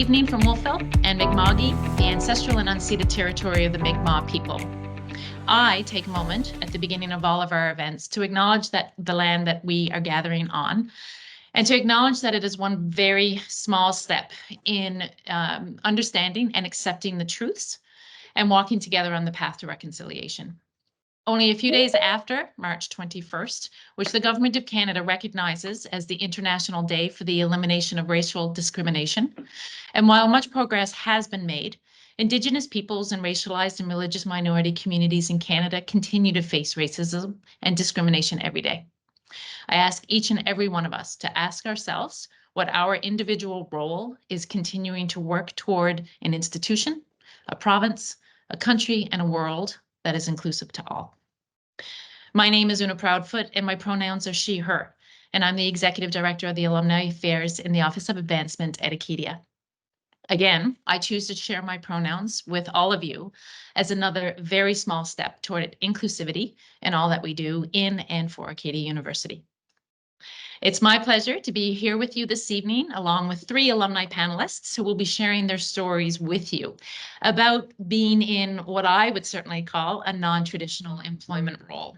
evening from Wolfville and Mi'kma'ki, the ancestral and unceded territory of the Mi'kmaq people. I take a moment at the beginning of all of our events to acknowledge that the land that we are gathering on, and to acknowledge that it is one very small step in understanding and accepting the truths and walking together on the path to reconciliation. Only a few days after March 21st, which the Government of Canada recognizes as the International Day for the Elimination of Racial Discrimination, and while much progress has been made, Indigenous peoples and racialized and religious minority communities in Canada continue to face racism and discrimination every day. I ask each and every one of us to ask ourselves what our individual role is continuing to work toward an institution, a province, a country, and a world that is inclusive to all. My name is Oonagh Proudfoot, and my pronouns are she, her, and I'm the Executive Director of the Alumni Affairs in the Office of Advancement at Acadia. Again, I choose to share my pronouns with all of you as another very small step toward inclusivity in all that we do in and for Acadia University. It's my pleasure to be here with you this evening, along with 3 alumni panelists who will be sharing their stories with you about being in what I would certainly call a non-traditional employment role.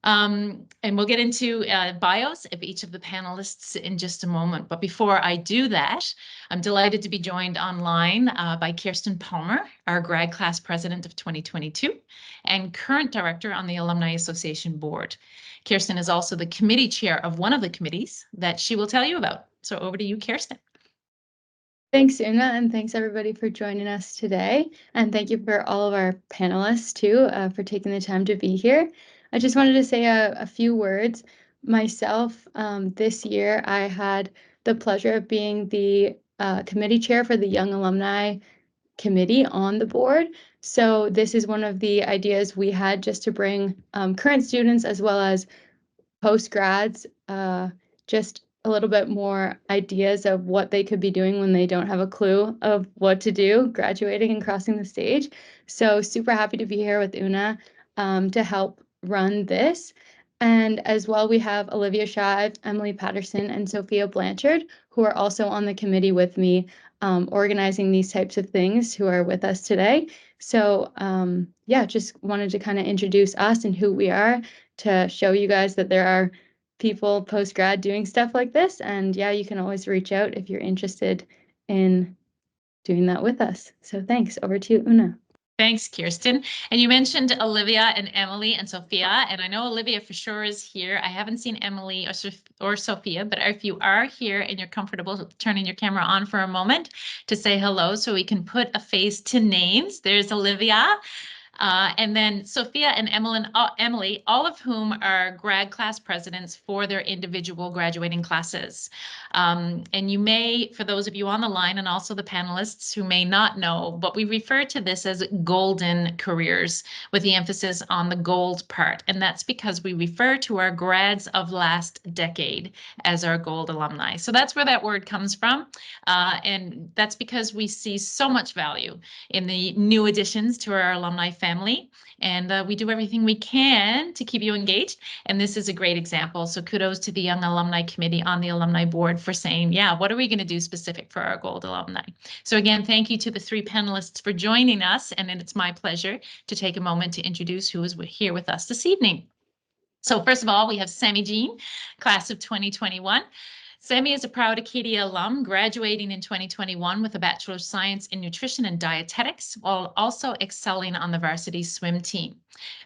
And we'll get into bios of each of the panelists in just a moment. But before I do that, I'm delighted to be joined online by Kirsten Palmer, our grad class president of 2022 and current director on the Alumni Association board. Kirsten is also the committee chair of one of the committees that she will tell you about. So over to you, Kirsten. Thanks, Oonagh, and thanks everybody for joining us today. And thank you for all of our panelists too for taking the time to be here. I just wanted to say a few words. Myself, this year, I had the pleasure of being the committee chair for the Young Alumni Committee on the board. So this is one of the ideas we had just to bring current students as well as post-grads just a little bit more ideas of what they could be doing when they don't have a clue of what to do, graduating and crossing the stage. So super happy to be here with Oonagh to help run this. And as well, we have Olivia Shive, Emily Patterson, and Sophia Blanchard, who are also on the committee with me, organizing these types of things, who are with us today. So yeah, just wanted to kind of introduce us and who we are to show you guys that there are people post-grad doing stuff like this. And yeah, you can always reach out if you're interested in doing that with us. So thanks. Over to you, Oonagh. Thanks, Kirsten. And you mentioned Olivia and Emily and Sophia, and I know Olivia for sure is here. I haven't seen Emily or Sophia, but if you are here and you're comfortable turning your camera on for a moment to say hello so we can put a face to names. There's Olivia. And then Sophia and Emily, all of whom are grad class presidents for their individual graduating classes. And you may, for those of you on the line and also the panelists who may not know, but we refer to this as golden careers with the emphasis on the gold part. And that's because we refer to our grads of last decade as our gold alumni. So that's where that word comes from. And that's because we see so much value in the new additions to our alumni family, and we do everything we can to keep you engaged, and this is a great example. So kudos to the Young Alumni Committee on the Alumni Board for saying, yeah, what are we going to do specific for our gold alumni? So again, thank you to the 3 panelists for joining us, and it's my pleasure to take a moment to introduce who is here with us this evening. So first of all, we have Sammy Jean, class of 2021. Sammy is a proud Acadia alum, graduating in 2021 with a Bachelor of Science in Nutrition and Dietetics, while also excelling on the varsity swim team.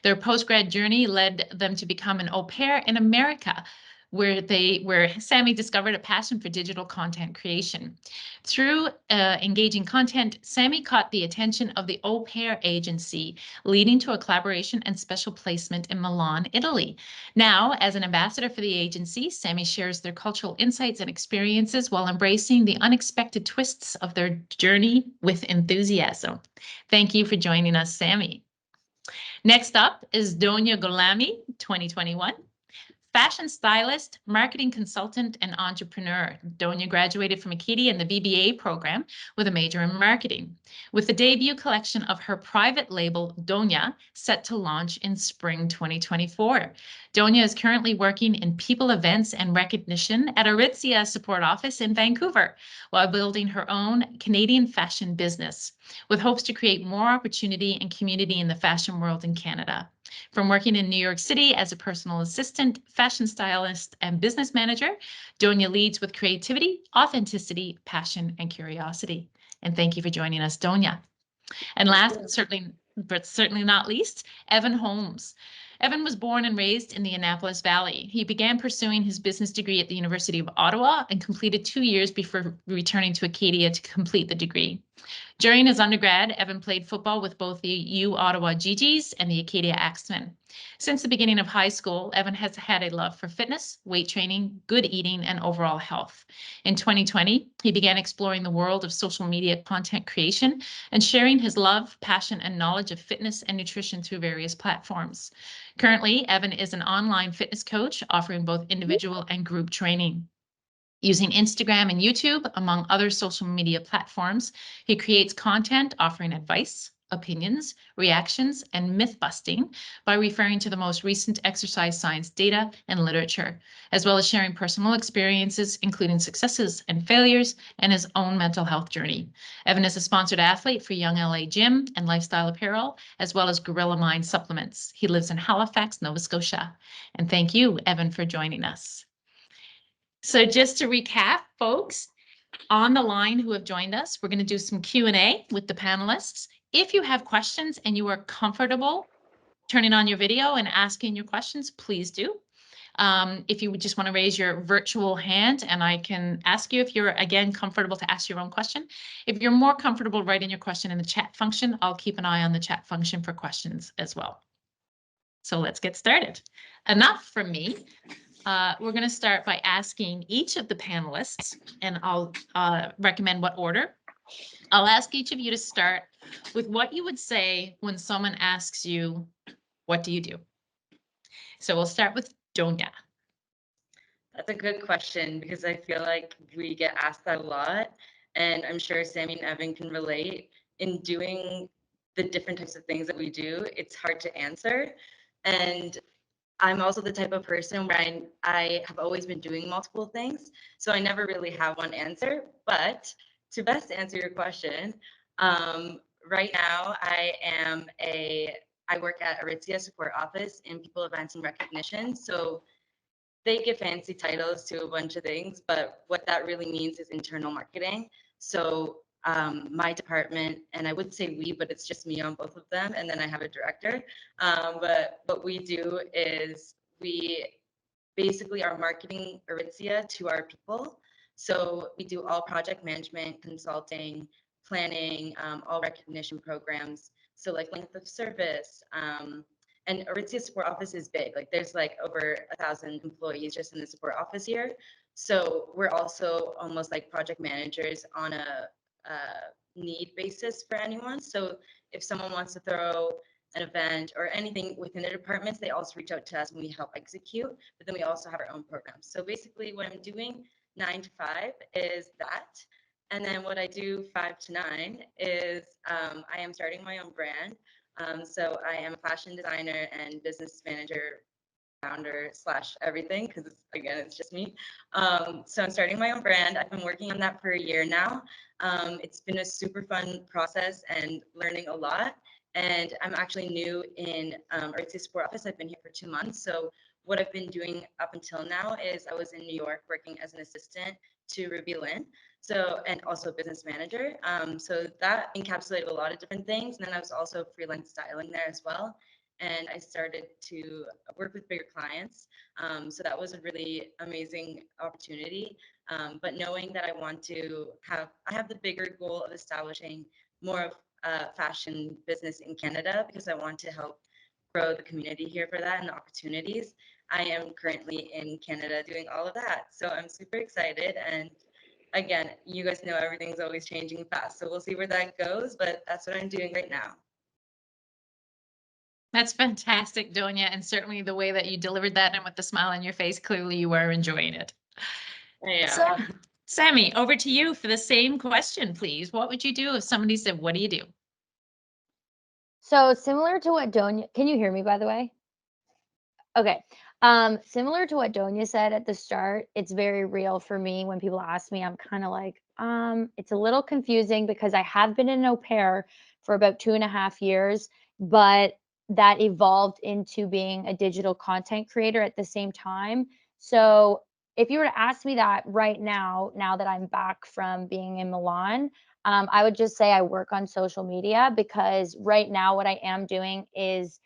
Their postgrad journey led them to become an au pair in America, where Sammy discovered a passion for digital content creation. Through engaging content, Sammy caught the attention of the Au Pair Agency, leading to a collaboration and special placement in Milan, Italy. Now, as an ambassador for the agency, Sammy shares their cultural insights and experiences while embracing the unexpected twists of their journey with enthusiasm. Thank you for joining us, Sammy. Next up is Donia Golami, 2021. fashion stylist, marketing consultant, and entrepreneur. Donya graduated from Acadia in the VBA program with a major in marketing, with the debut collection of her private label, Donya, set to launch in spring 2024. Donya is currently working in people events and recognition at Aritzia support office in Vancouver, while building her own Canadian fashion business, with hopes to create more opportunity and community in the fashion world in Canada. From working in New York City as a personal assistant, fashion stylist, and business manager, Donya leads with creativity, authenticity, passion, and curiosity. And thank you for joining us, Donya. And last, but certainly not least, Evan Holmes. Evan was born and raised in the Annapolis Valley. He began pursuing his business degree at the University of Ottawa and completed 2 years before returning to Acadia to complete the degree. During his undergrad, Evan played football with both the U Ottawa GGs and the Acadia Axemen. Since the beginning of high school, Evan has had a love for fitness, weight training, good eating, and overall health. In 2020, he began exploring the world of social media content creation and sharing his love, passion, and knowledge of fitness and nutrition through various platforms. Currently, Evan is an online fitness coach offering both individual and group training. Using Instagram and YouTube, among other social media platforms, he creates content offering advice, opinions, reactions, and myth busting by referring to the most recent exercise science data and literature, as well as sharing personal experiences, including successes and failures, and his own mental health journey. Evan is a sponsored athlete for Young LA Gym and Lifestyle Apparel, as well as Gorilla Mind Supplements. He lives in Halifax, Nova Scotia. And thank you, Evan, for joining us. So just to recap, folks, on the line who have joined us, we're going to do some Q&A with the panelists. If you have questions and you are comfortable turning on your video and asking your questions, please do. If you would just want to raise your virtual hand and I can ask you if you're, again, comfortable to ask your own question. If you're more comfortable writing your question in the chat function, I'll keep an eye on the chat function for questions as well. So let's get started. Enough from me. We're going to start by asking each of the panelists, and I'll recommend what order. I'll ask each of you to start with what you would say when someone asks you, what do you do? So we'll start with Donya. That's a good question because I feel like we get asked that a lot, and I'm sure Sammy and Evan can relate. In doing the different types of things that we do, it's hard to answer. And I'm also the type of person where I have always been doing multiple things, so I never really have one answer. But to best answer your question, right now I work at Aritzia support office in people events and recognition. So they give fancy titles to a bunch of things, but what that really means is internal marketing. So my department, and I would say we, but it's just me on both of them, and then I have a director. But what we do is we basically are marketing Aritzia to our people. So we do all project management, consulting, planning, all recognition programs. So like length of service, and Aritzia support office is big. Like there's like over 1,000 employees just in the support office here. So we're also almost like project managers on a need basis for anyone. So if someone wants to throw an event or anything within the departments, they also reach out to us and we help execute. But then we also have our own programs. So basically what I'm doing 9 to 5 is that. And then what I do 5 to 9 is I am starting my own brand. So I am a fashion designer and business manager, founder / everything, because again, it's just me. So I'm starting my own brand. I've been working on that for a year now. It's been a super fun process and learning a lot. And I'm actually new in Aritzia support office. I've been here for 2 months. So what I've been doing up until now is I was in New York working as an assistant to Ruby Lynn. So, and also business manager. So that encapsulated a lot of different things. And then I was also freelance styling there as well. And I started to work with bigger clients. So that was a really amazing opportunity. But knowing that I have the bigger goal of establishing more of a fashion business in Canada because I want to help grow the community here for that and the opportunities. I am currently in Canada doing all of that. So I'm super excited. And again, you guys know everything's always changing fast. So we'll see where that goes, but that's what I'm doing right now. That's fantastic, Donia, and certainly the way that you delivered that and with the smile on your face, clearly you are enjoying it. Yeah. So, Sammy, over to you for the same question, please. What would you do if somebody said, "What do you do?" So similar to what Donia, can you hear me by the way? Okay. Similar to what Donia said at the start, it's very real for me when people ask me, I'm kind of like, it's a little confusing because I have been an au pair for about 2.5 years, but that evolved into being a digital content creator at the same time. So if you were to ask me that right now that I'm back from being in Milan, I would just say I work on social media because right now what I am doing is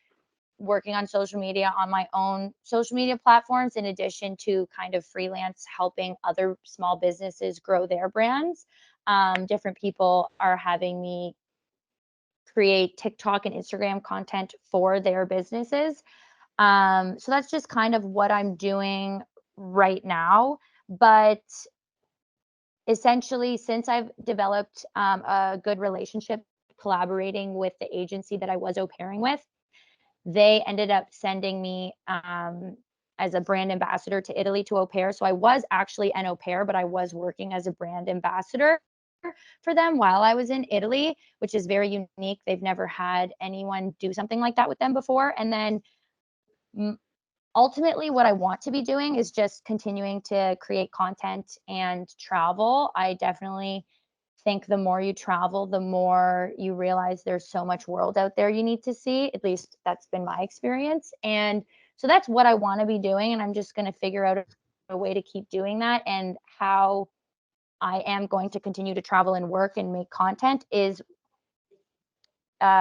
working on social media on my own social media platforms, in addition to kind of freelance helping other small businesses grow their brands. Different people are having me create TikTok and Instagram content for their businesses. So that's just kind of what I'm doing right now. But essentially, since I've developed a good relationship collaborating with the agency that I was au pairing with, they ended up sending me as a brand ambassador to Italy to au pair. So I was actually an au pair, but I was working as a brand ambassador for them while I was in Italy, which is very unique. They've never had anyone do something like that with them before. And then ultimately, what I want to be doing is just continuing to create content and travel. I definitely think the more you travel, the more you realize there's so much world out there you need to see. At least that's been my experience. And so that's what I want to be doing. And I'm just going to figure out a way to keep doing that. And how I am going to continue to travel and work and make content is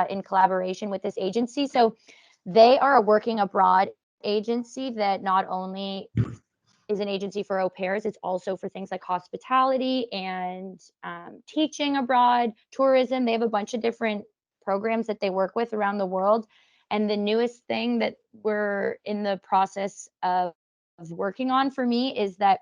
in collaboration with this agency. So they are a working abroad agency that not only is an agency for au pairs, it's also for things like hospitality and teaching abroad, tourism. They have a bunch of different programs that they work with around the world. And the newest thing that we're in the process of working on for me is that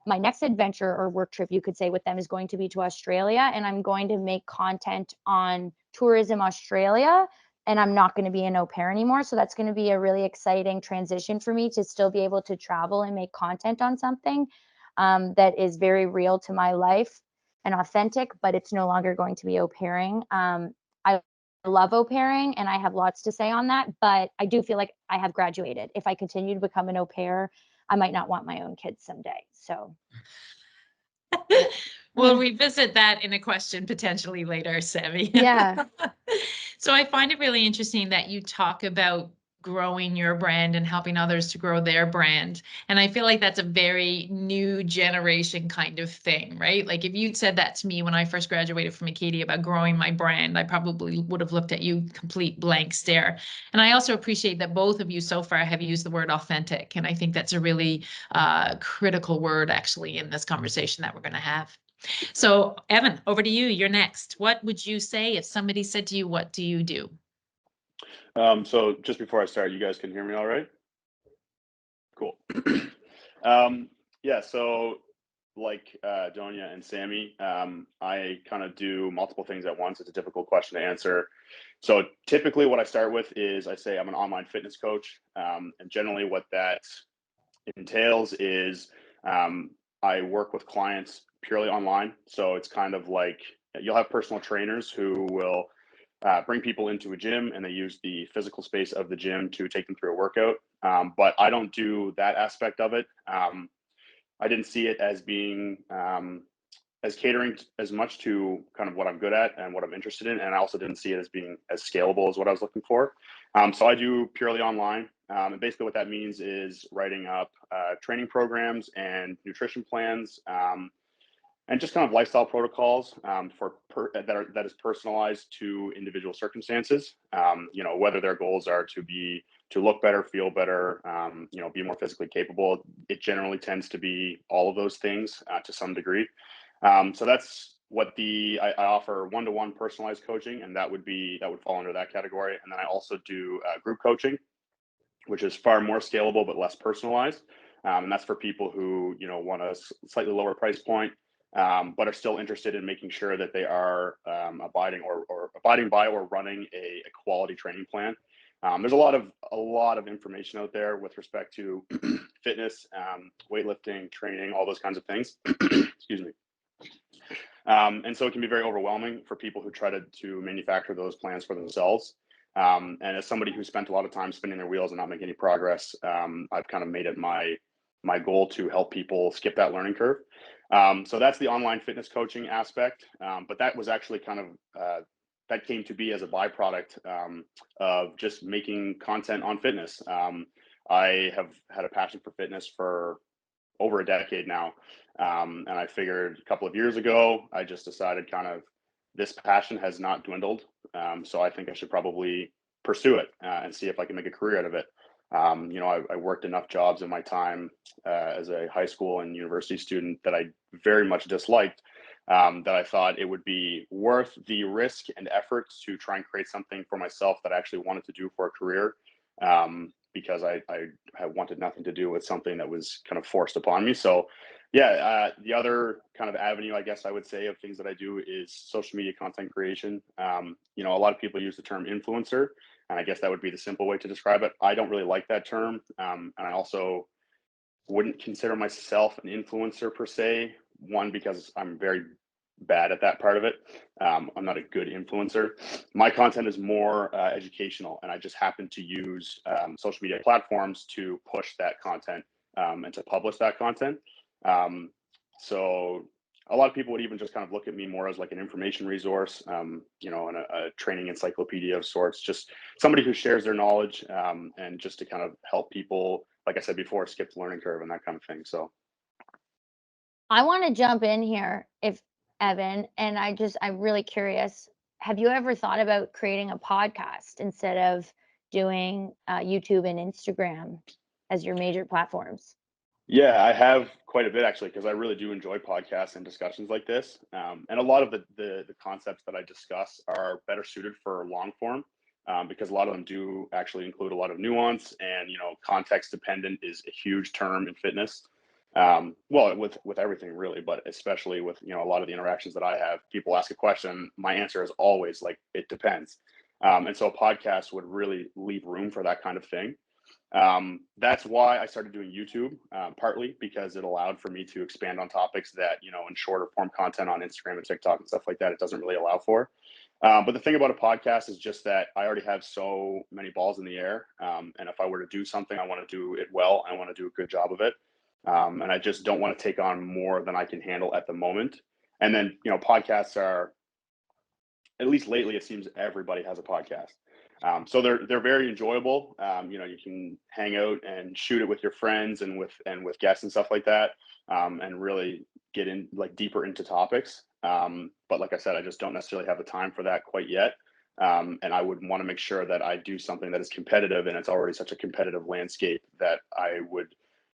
my next adventure or work trip, you could say, with them is going to be to Australia. And I'm going to make content on tourism Australia. And I'm not going to be an au pair anymore. So that's going to be a really exciting transition for me to still be able to travel and make content on something that is very real to my life and authentic, but it's no longer going to be au pairing. I love au pairing and I have lots to say on that, but I do feel like I have graduated. If I continue to become an au pair, I might not want my own kids someday. So We'll revisit that in a question potentially later, Sammy. yeah. So I find it really interesting that you talk about growing your brand and helping others to grow their brand. And I feel like that's a very new generation kind of thing, right? Like if you'd said that to me when I first graduated from Acadia about growing my brand, I probably would have looked at you complete blank stare. And I also appreciate that both of you so far have used the word authentic. And I think that's a really critical word actually in this conversation that we're going to have. So Evan, over to you. You're next. What would you say if somebody said to you, "What do you do?" So just before I start, you guys can hear me all right? Cool. Yeah, so like Donia and Sammy, I kind of do multiple things at once. It's a difficult question to answer. So typically what I start with is I say I'm an online fitness coach. And generally what that entails is I work with clients purely online. So it's kind of like you'll have personal trainers who will bring people into a gym and they use the physical space of the gym to take them through a workout. But I don't do that aspect of it. I didn't see it as being as catering as much to kind of what I'm good at and what I'm interested in. And I also didn't see it as being as scalable as what I was looking for. So I do purely online. And basically what that means is writing up training programs and nutrition plans, and just kind of lifestyle protocols that is personalized to individual circumstances. Whether their goals are to look better, feel better, be more physically capable. It generally tends to be all of those things to some degree. So that's what I offer one-to-one personalized coaching, and that would fall under that category. And then I also do group coaching, which is far more scalable but less personalized. And that's for people who want a slightly lower price point, but are still interested in making sure that they are abiding by or running a quality training plan. There's a lot of information out there with respect to fitness, weightlifting, training, all those kinds of things. Excuse me. And so it can be very overwhelming for people who try to manufacture those plans for themselves. And as somebody who spent a lot of time spinning their wheels and not making any progress, I've kind of made it my goal to help people skip that learning curve. So that's the online fitness coaching aspect. But that was actually kind of that came to be as a byproduct of just making content on fitness. I have had a passion for fitness for over a decade now. And I figured a couple of years ago, I just decided kind of this passion has not dwindled. So I think I should probably pursue it and see if I can make a career out of it. I worked enough jobs in my time as a high school and university student that I very much disliked, that I thought it would be worth the risk and effort to try and create something for myself that I actually wanted to do for a career. Because I wanted nothing to do with something that was kind of forced upon me. So yeah, the other kind of avenue, I guess I would say, of things that I do is social media content creation. A lot of people use the term influencer, and I guess that would be the simple way to describe it. I don't really like that term. And I also wouldn't consider myself an influencer per se. One, because I'm very bad at that part of it. I'm not a good influencer. My content is more educational, and I just happen to use social media platforms to push that content and to publish that content. So a lot of people would even just kind of look at me more as like an information resource, and a training encyclopedia of sorts, just somebody who shares their knowledge, and just to kind of help people, like I said before, skip the learning curve and that kind of thing. So I want to jump in here, if Evan, and I'm really curious. Have you ever thought about creating a podcast instead of doing YouTube and Instagram as your major platforms? yeah, I have quite a bit actually, because I really do enjoy podcasts and discussions like this. And a lot of the concepts that I discuss are better suited for long form, because a lot of them do actually include a lot of nuance, and context dependent is a huge term in fitness. Well, with everything really, but especially with a lot of the interactions that I have. People ask a question, my answer is always like, it depends. And so a podcast would really leave room for that kind of thing. That's why I started doing YouTube, partly because it allowed for me to expand on topics that, in shorter form content on Instagram and TikTok and stuff like that, it doesn't really allow for. But the thing about a podcast is just that I already have so many balls in the air. And if I were to do something, I want to do it well. I want to do a good job of it. And I just don't want to take on more than I can handle at the moment. And then, podcasts are, at least lately, it seems everybody has a podcast. So they're very enjoyable. You can hang out and shoot it with your friends and with guests and stuff like that, and really get in like deeper into topics. But like I said, I just don't necessarily have the time for that quite yet. And I would want to make sure that I do something that is competitive, and it's already such a competitive landscape that I would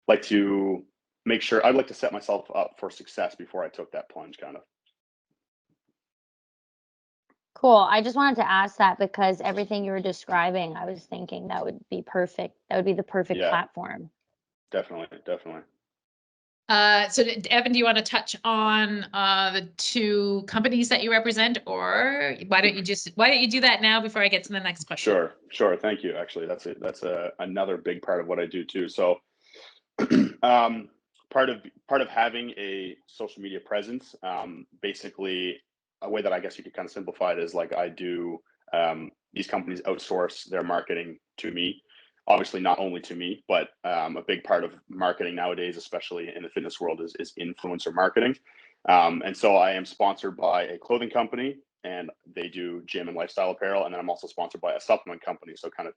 like to make sure I'd like to set myself up for success before I took that plunge, kind of. Cool. I just wanted to ask that because everything you were describing, I was thinking that would be perfect. That would be the perfect Yeah. platform. Definitely. So Evan, do you want to touch on the two companies that you represent, or why don't you do that now before I get to the next question? Sure. Thank you. Actually, that's another big part of what I do too. So part of having a social media presence, basically a way that I guess you could kind of simplify it is like I do, these companies outsource their marketing to me. Obviously not only to me, but a big part of marketing nowadays, especially in the fitness world, is influencer marketing. And so I am sponsored by a clothing company, and they do gym and lifestyle apparel. And then I'm also sponsored by a supplement company. So kind of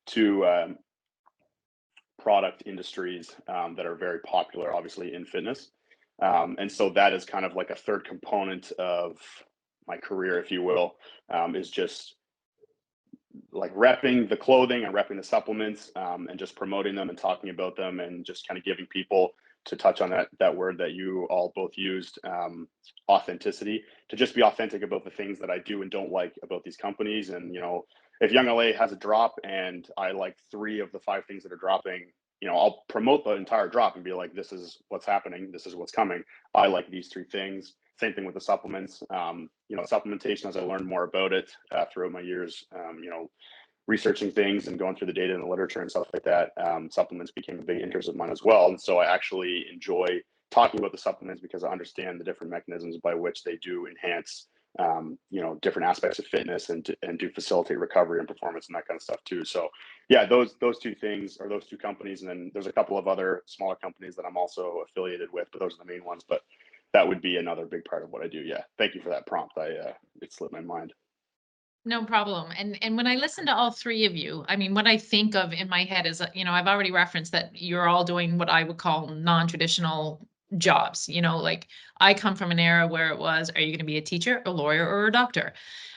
two product industries that are very popular, obviously, in fitness. And so that is kind of like a third component of my career, if you will, is just like repping the clothing and repping the supplements, and just promoting them and talking about them, and just kind of giving people, to touch on that word that you all both used, authenticity, to just be authentic about the things that I do and don't like about these companies. And if Young LA has a drop and I like 3 of the 5 things that are dropping, I'll promote the entire drop and be like, this is what's happening, this is what's coming, I like these 3 things. Same thing with the supplements. Supplementation, as I learned more about it throughout my years, researching things and going through the data and the literature and stuff like that, supplements became a big interest of mine as well. And so I actually enjoy talking about the supplements because I understand the different mechanisms by which they do enhance, different aspects of fitness and do facilitate recovery and performance and that kind of stuff too. So yeah, those two things, or those two companies, and then there's a couple of other smaller companies that I'm also affiliated with, but those are the main ones. But that would be another big part of what I do. Yeah, thank you for that prompt. It slipped my mind. No problem. And when I listen to all three of you, I mean, what I think of in my head is, I've already referenced that you're all doing what I would call non-traditional jobs. Like I come from an era where it was, are you going to be a teacher, a lawyer, or a doctor?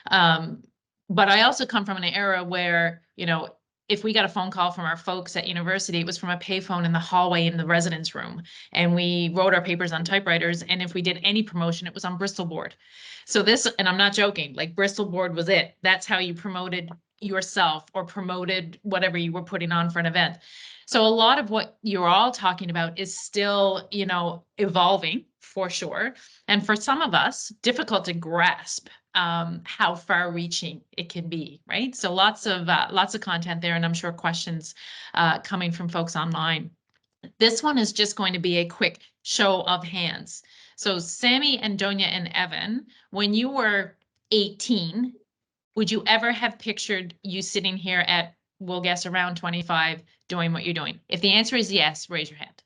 But I also come from an era where, if we got a phone call from our folks at university, it was from a payphone in the hallway in the residence room. And we wrote our papers on typewriters. And if we did any promotion, it was on Bristol board. So this, and I'm not joking, like Bristol board was it. That's how you promoted yourself or promoted whatever you were putting on for an event. So a lot of what you're all talking about is still, evolving for sure. And for some of us, difficult to grasp how far reaching it can be, right? So lots of content there, and I'm sure questions coming from folks online. This one is just going to be a quick show of hands. So Sammy and Donya and Evan, when you were 18, would you ever have pictured you sitting here at, we'll guess, around 25 doing what you're doing? If the answer is yes, raise your hand.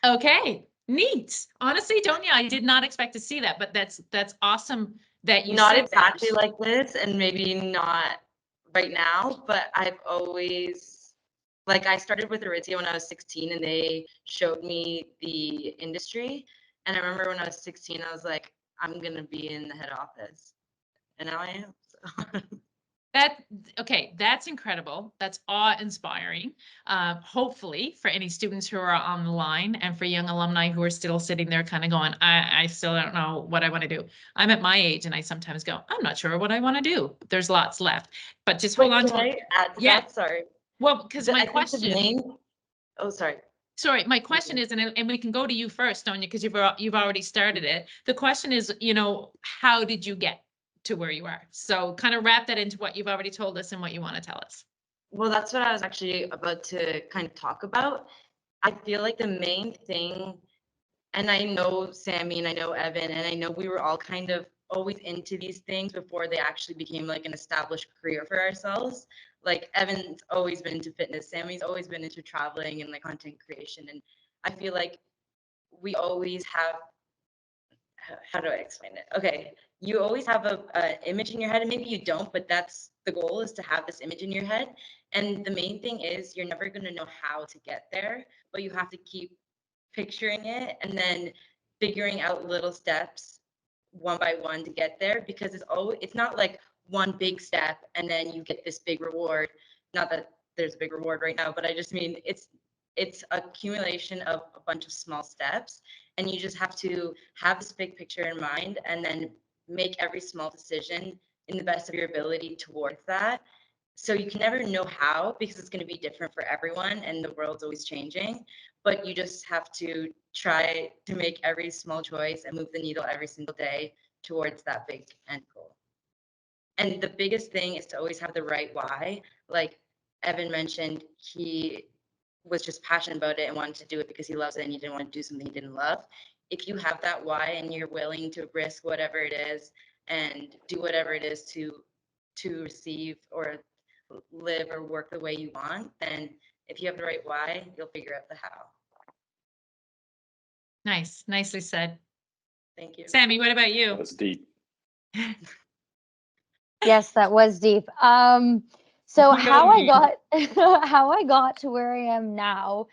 Okay, neat. Honestly, Donya, I did not expect to see that, but that's awesome that you Not said exactly that. like this, and maybe not right now, but I've always, like, I started with Aritzia when I was 16, and they showed me the industry. And I remember when I was 16, I was like, I'm gonna be in the head office, and now I am. So. Okay, that's incredible. That's awe-inspiring. Hopefully for any students who are on the line and for young alumni who are still sitting there kind of going, I still don't know what I want to do. I'm at my age and I sometimes go, I'm not sure what I want to do. There's lots left, but just hold on Can to I it. add to Yeah. that? Sorry. Well, because my I think the question. main. Oh, sorry. Sorry, my question is, and we can go to you first, Donya, because you've already started it. The question is, how did you get to where you are? So kind of wrap that into what you've already told us and what you want to tell us. Well, that's what I was actually about to kind of talk about. I feel like the main thing, and I know Sammy and I know Evan, and I know we were all kind of always into these things before they actually became like an established career for ourselves. Like Evan's always been into fitness, Sammy's always been into traveling and like content creation. And I feel like we always have, how do I explain it? Okay, you always have a image in your head, and maybe you don't, but that's the goal, is to have this image in your head. And the main thing is you're never going to know how to get there, but you have to keep picturing it and then figuring out little steps one by one to get there, because it's not like one big step and then you get this big reward. Not that there's a big reward right now, but I just mean it's accumulation of a bunch of small steps, and you just have to have this big picture in mind and then make every small decision in the best of your ability towards that. So you can never know how, because it's going to be different for everyone and the world's always changing, but you just have to try to make every small choice and move the needle every single day towards that big end goal. And the biggest thing is to always have the right why. Like Evan mentioned, he was just passionate about it and wanted to do it because he loves it and he didn't want to do something he didn't love. If you have that why and you're willing to risk whatever it is and do whatever it is to receive or live or work the way you want, then if you have the right why, you'll figure out the how. Nice, nicely said. Thank you. Sammy, what about you? That's deep. Yes, that was deep. So how I got to where I am now,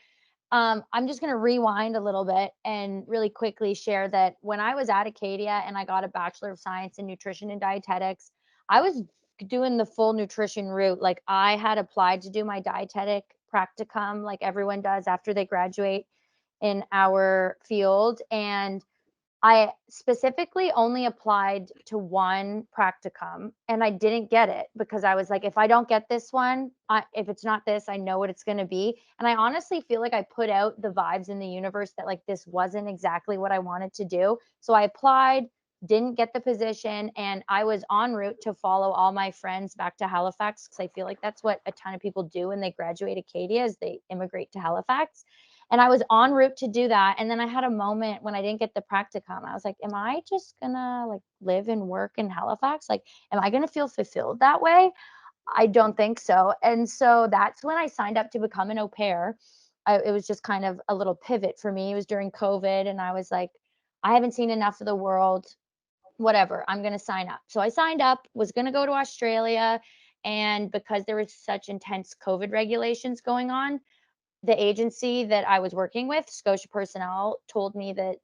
I'm just going to rewind a little bit and really quickly share that when I was at Acadia and I got a Bachelor of Science in Nutrition and Dietetics, I was doing the full nutrition route. Like I had applied to do my dietetic practicum like everyone does after they graduate in our field. And I specifically only applied to one practicum and I didn't get it because I was like, if I don't get this one, if it's not this, I know what it's going to be. And I honestly feel like I put out the vibes in the universe that like this wasn't exactly what I wanted to do. So I applied didn't get the position, and I was en route to follow all my friends back to Halifax, because I feel like that's what a ton of people do when they graduate Acadia, is they immigrate to Halifax. And I was en route to do that. And then I had a moment when I didn't get the practicum. I was like, am I just gonna like live and work in Halifax? Like, am I gonna feel fulfilled that way? I don't think so. And so that's when I signed up to become an au pair. It was just kind of a little pivot for me. It was during COVID, and I was like, I haven't seen enough of the world. Whatever, I'm going to sign up. So I signed up, was going to go to Australia. And because there was such intense COVID regulations going on, the agency that I was working with, Scotia Personnel, told me that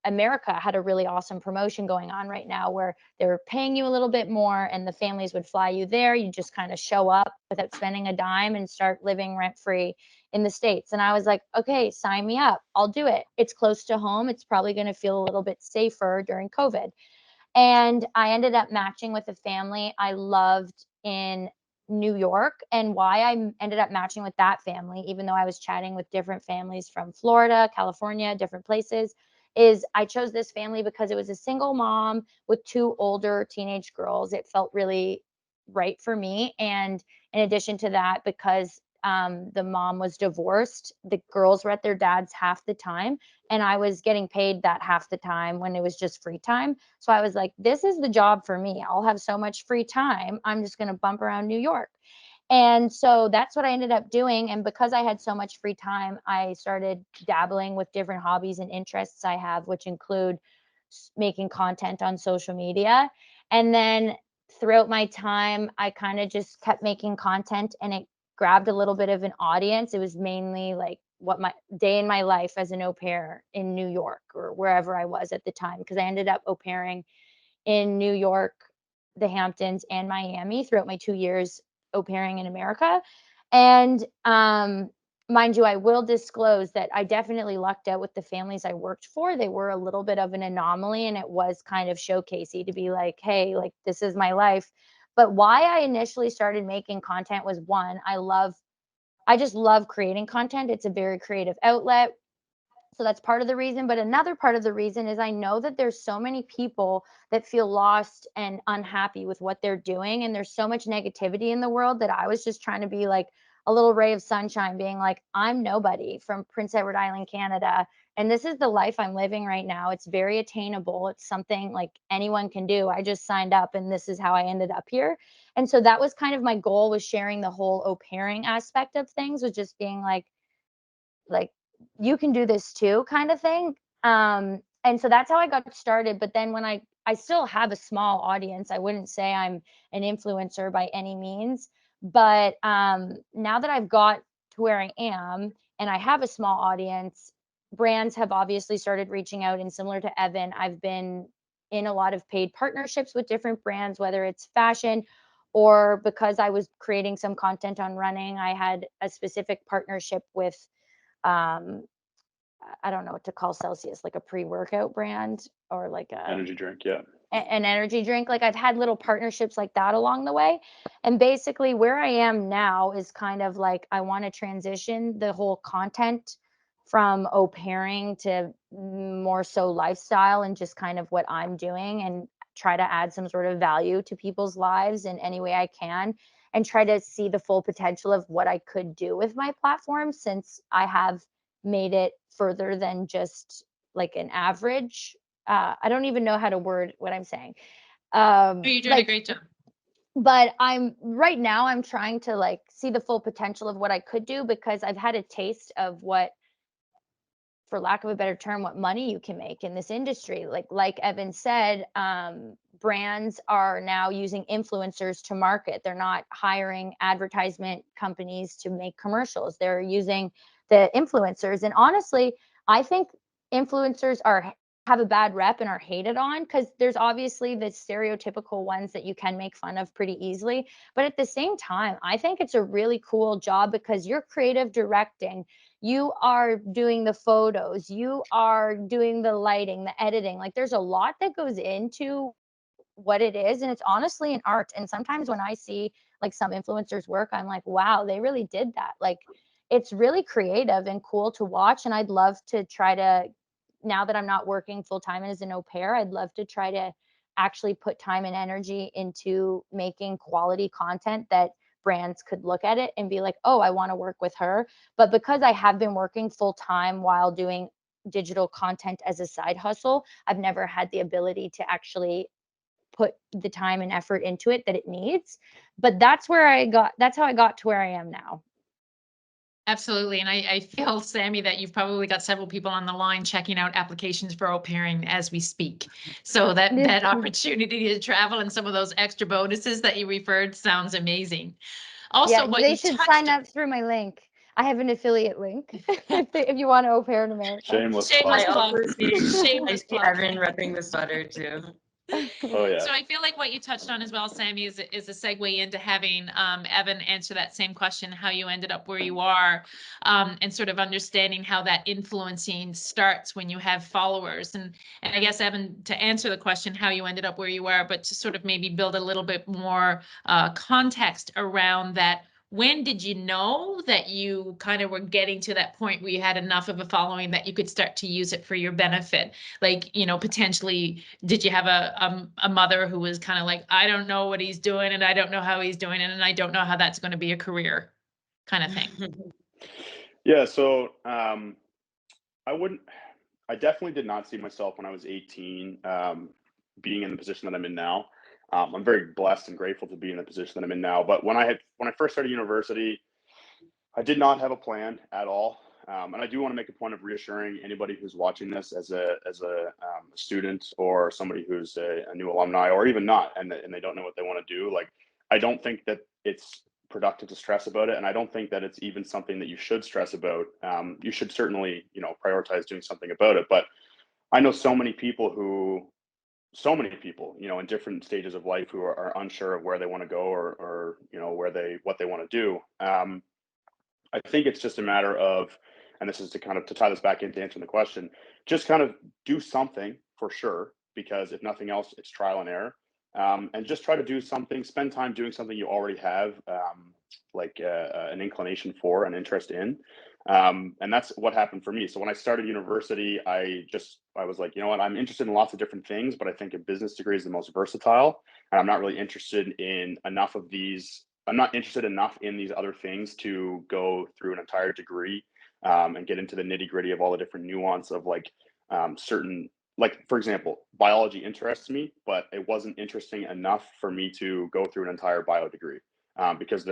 America had a really awesome promotion going on right now where they were paying you a little bit more and the families would fly you there. You just kind of show up without spending a dime and start living rent free in the States. And I was like, okay, sign me up. I'll do it. It's close to home. It's probably going to feel a little bit safer during COVID. And I ended up matching with a family I loved in New York. And why I ended up matching with that family, even though I was chatting with different families from Florida, California, different places, is I chose this family because it was a single mom with two older teenage girls. It felt really right for me. And in addition to that, because the mom was divorced, the girls were at their dad's half the time, and I was getting paid that half the time when it was just free time. So I was like, this is the job for me. I'll have so much free time. I'm just going to bump around New York. And so that's what I ended up doing. And because I had so much free time, I started dabbling with different hobbies and interests I have, which include making content on social media. And then throughout my time, I kind of just kept making content, and it grabbed a little bit of an audience. It was mainly like what my day in my life as an au pair in New York or wherever I was at the time, because I ended up au pairing in New York, the Hamptons, and Miami throughout my 2 years au pairing in America. And mind you, I will disclose that I definitely lucked out with the families I worked for. They were a little bit of an anomaly, and it was kind of showcasey to be like, hey, like this is my life. But why I initially started making content was, one, I just love creating content. It's a very creative outlet. So that's part of the reason. But another part of the reason is I know that there's so many people that feel lost and unhappy with what they're doing. And there's so much negativity in the world that I was just trying to be like a little ray of sunshine, being like, I'm nobody from Prince Edward Island, Canada. And this is the life I'm living right now. It's very attainable. It's something like anyone can do. I just signed up, and this is how I ended up here. And so that was kind of my goal, was sharing the whole au pairing aspect of things, was just being like you can do this too, kind of thing. And so that's how I got started. But then when I still have a small audience, I wouldn't say I'm an influencer by any means. But now that I've got to where I am and I have a small audience, brands have obviously started reaching out. And similar to Evan, I've been in a lot of paid partnerships with different brands, whether it's fashion, or because I was creating some content on running, I had a specific partnership with um I don't know what to call Celsius, like a pre-workout brand, or like Energy drink, yeah. an energy drink. Like I've had little partnerships like that along the way. And basically where I am now is kind of like, I want to transition the whole content from au pairing to more so lifestyle and just kind of what I'm doing, and try to add some sort of value to people's lives in any way I can, and try to see the full potential of what I could do with my platform, since I have made it further than just like an average. I don't even know how to word what I'm saying. You're doing a great job. But right now I'm trying to like see the full potential of what I could do, because I've had a taste of what, for lack of a better term, what money you can make in this industry. Like Evan said, brands are now using influencers to market. They're not hiring advertisement companies to make commercials. They're using the influencers. And honestly, I think influencers have a bad rep and are hated on, because there's obviously the stereotypical ones that you can make fun of pretty easily. But at the same time, I think it's a really cool job, because you're creative directing, you are doing the photos, you are doing the lighting, the editing. Like there's a lot that goes into what it is, and it's honestly an art. And sometimes when I see like some influencers work, I'm like, wow, they really did that. Like it's really creative and cool to watch. And I'd love to try to, now that I'm not working full time as an au pair, I'd love to try to actually put time and energy into making quality content that brands could look at it and be like, oh, I want to work with her. But because I have been working full time while doing digital content as a side hustle, I've never had the ability to actually put the time and effort into it that it needs. But that's how I got to where I am now. Absolutely. And I feel, Sammy, that you've probably got several people on the line checking out applications for au pairing as we speak. So that opportunity to travel and some of those extra bonuses that you referred sounds amazing. Also, Yeah, what they you should touched sign up through my link. I have an affiliate link if you want to au pair in America. Shameless Shameless plug. I also see, I Shameless see plug. Evan repping the sweater too. Oh yeah. So I feel like what you touched on as well, Sammy, is a segue into having Evan answer that same question, how you ended up where you are, and sort of understanding how that influencing starts when you have followers. And I guess, Evan, to answer the question, how you ended up where you are, but to sort of maybe build a little bit more context around that. When did you know that you kind of were getting to that point where you had enough of a following that you could start to use it for your benefit? Like, potentially, did you have a mother who was kind of like, I don't know what he's doing and I don't know how he's doing it and I don't know how that's going to be a career kind of thing? Yeah. So I definitely did not see myself when I was 18 being in the position that I'm in now. I'm very blessed and grateful to be in the position that I'm in now. But when I first started university, I did not have a plan at all. And I do want to make a point of reassuring anybody who's watching this as a student or somebody who's a new alumni or even not, and they don't know what they want to do. Like, I don't think that it's productive to stress about it, and I don't think that it's even something that you should stress about. You should certainly, prioritize doing something about it. But I know so many people, in different stages of life who are unsure of where they want to go or what they want to do. I think it's just a matter of, and this is to tie this back into answering the question, just kind of do something for sure, because if nothing else, it's trial and error. And just try to do something, spend time doing something you already have, an inclination for, an interest in. And that's what happened for me. So when I started university, I was like, you know what, I'm interested in lots of different things, but I think a business degree is the most versatile. And I'm not really interested in enough of these. I'm not interested enough in these other things to go through an entire degree and get into the nitty gritty of all the different nuance of certain, for example, biology interests me, but it wasn't interesting enough for me to go through an entire bio degree. Because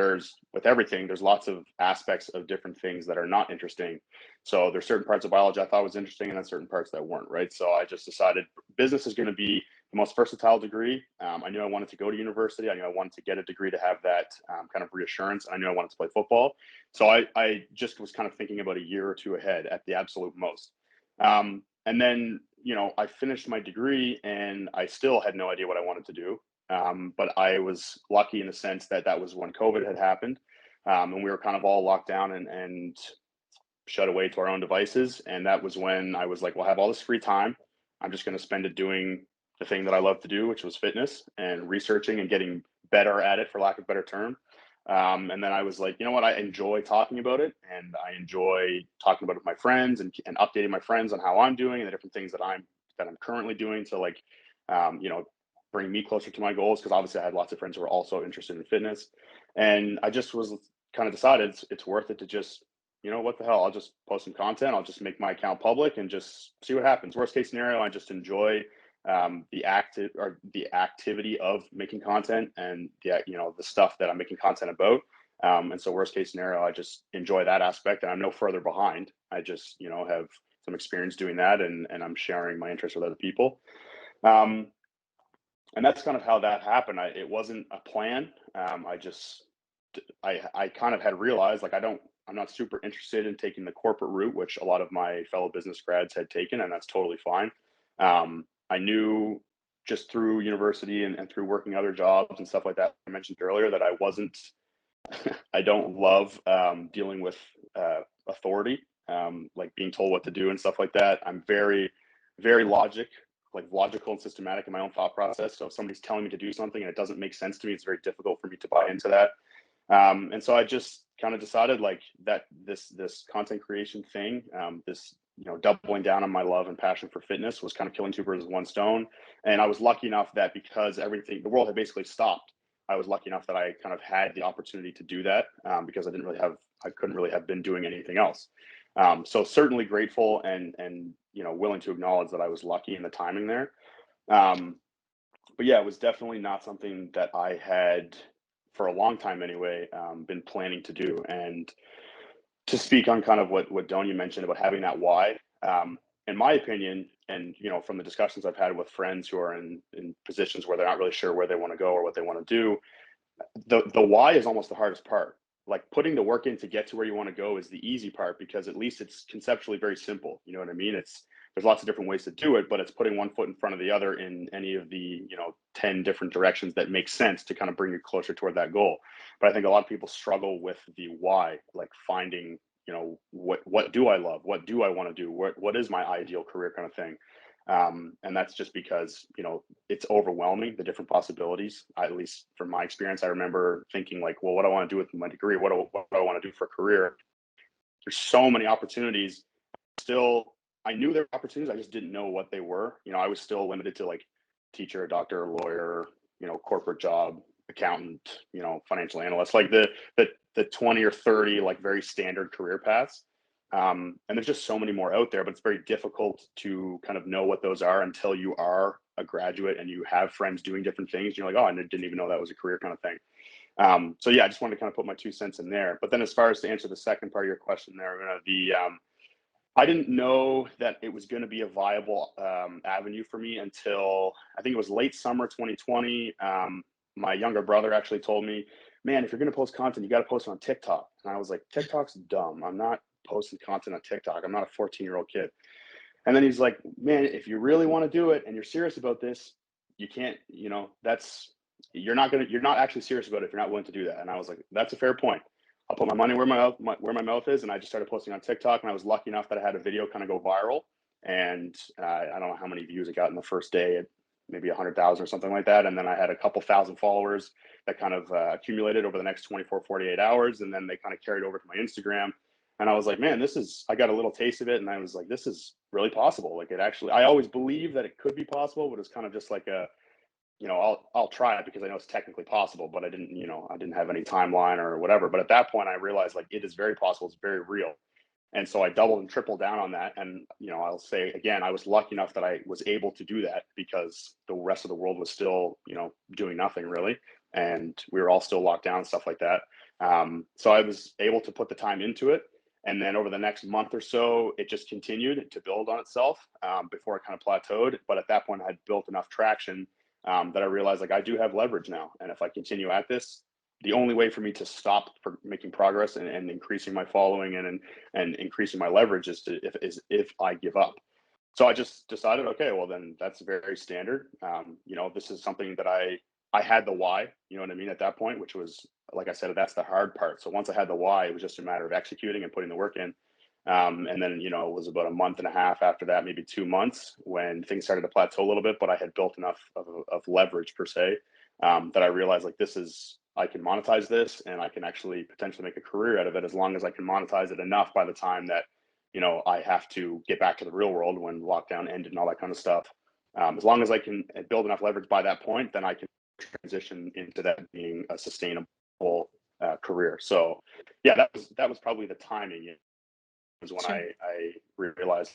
with everything, there's lots of aspects of different things that are not interesting. So there's certain parts of biology I thought was interesting and then certain parts that weren't, right? So I just decided business is going to be the most versatile degree. I knew I wanted to go to university. I knew I wanted to get a degree to have that kind of reassurance. I knew I wanted to play football. So I just was kind of thinking about a year or two ahead at the absolute most. And then, I finished my degree and I still had no idea what I wanted to do. But I was lucky in the sense that was when COVID had happened. And we were kind of all locked down and shut away to our own devices. And that was when I was like, well, I have all this free time. I'm just going to spend it doing the thing that I love to do, which was fitness and researching and getting better at it, for lack of a better term. And then I was like, you know what, I enjoy talking about it, and I enjoy talking about it with my friends and updating my friends on how I'm doing and the different things that I'm currently doing to bring me closer to my goals. Because obviously I had lots of friends who were also interested in fitness, and I just was kind of decided it's worth it to just, what the hell, I'll just post some content. I'll just make my account public and just see what happens. Worst case scenario, I just enjoy the activity of making content and the stuff that I'm making content about. And so worst case scenario, I just enjoy that aspect and I'm no further behind. I just, have some experience doing that and I'm sharing my interest with other people. And that's kind of how that happened. It wasn't a plan. I kind of had realized I'm not super interested in taking the corporate route, which a lot of my fellow business grads had taken, and that's totally fine. I knew just through university and through working other jobs and stuff like that, I mentioned earlier, that I don't love dealing with authority, like being told what to do and stuff like that. I'm very, very logical and systematic in my own thought process. So if somebody's telling me to do something and it doesn't make sense to me, it's very difficult for me to buy into that. And so I just kind of decided that this content creation thing, this doubling down on my love and passion for fitness was kind of killing two birds with one stone. And I was lucky enough that because the world had basically stopped, I was lucky enough that I kind of had the opportunity to do that because I couldn't really have been doing anything else. So certainly grateful and willing to acknowledge that I was lucky in the timing there. But yeah, it was definitely not something that I had, for a long time anyway, been planning to do. And to speak on kind of what Donia mentioned about having that why, in my opinion, and from the discussions I've had with friends who are in positions where they're not really sure where they want to go or what they want to do, the why is almost the hardest part. Like putting the work in to get to where you want to go is the easy part, because at least it's conceptually very simple. You know what I mean? There's lots of different ways to do it, but it's putting one foot in front of the other in any of the 10 different directions that make sense to kind of bring you closer toward that goal. But I think a lot of people struggle with the why, like finding what do I love, what do I want to do, what is my ideal career kind of thing. And that's just because it's overwhelming, the different possibilities. At least from my experience, I remember thinking like, well, what do I want to do with my degree? What do I want to do for a career? There's so many opportunities. Still, I knew there were opportunities, I just didn't know what they were. I was still limited to like teacher, doctor, lawyer, corporate job, accountant, financial analyst, like the 20 or 30 like very standard career paths. And there's just so many more out there, but it's very difficult to kind of know what those are until you are a graduate and you have friends doing different things. You're like, oh, I didn't even know that was a career kind of thing. So yeah, I just wanted to kind of put my 2 cents in there. But then as far as to answer the second part of your question there, I didn't know that it was going to be a viable avenue for me until I think it was late summer 2020. My younger brother actually told me, man, if you're going to post content, you got to post it on TikTok. And I was like, TikTok's dumb. I'm not posting content on TikTok. I'm not a 14-year-old kid. And then he's like, man, if you really want to do it and you're serious about this, you can't, you're not actually serious about it if you're not willing to do that. And I was like, that's a fair point. I'll put my money where my mouth is. And I just started posting on TikTok, and I was lucky enough that I had a video kind of go viral. And I don't know how many views it got in the first day, maybe 100,000 or something like that. And then I had a couple thousand followers that kind of accumulated over the next 24, 48 hours. And then they kind of carried over to my Instagram. And I was like, man, I got a little taste of it. And I was like, this is really possible. Like I always believed that it could be possible, but it's kind of just like I'll try it because I know it's technically possible, but I didn't have any timeline or whatever. But at that point I realized like it is very possible. It's very real. And so I doubled and tripled down on that. And, I'll say again, I was lucky enough that I was able to do that because the rest of the world was still, doing nothing really. And we were all still locked down and stuff like that. So I was able to put the time into it. And then over the next month or so, it just continued to build on itself before it kind of plateaued. But at that point I had built enough traction that I realized like I do have leverage now. And if I continue at this, the only way for me to stop for making progress and increasing my following and increasing my leverage is if I give up. So I just decided, okay, well then that's very standard. This is something that I had the why, you know what I mean, at that point, which was, like I said, that's the hard part. So once I had the why, it was just a matter of executing and putting the work in. And then, it was about a month and a half after that, maybe 2 months, when things started to plateau a little bit, but I had built enough of leverage per se, that I realized like I can monetize this and I can actually potentially make a career out of it as long as I can monetize it enough by the time that, I have to get back to the real world when lockdown ended and all that kind of stuff. As long as I can build enough leverage by that point, then I can transition into that being a sustainable career. So yeah, that was probably the timing. Was when Sure. I realized.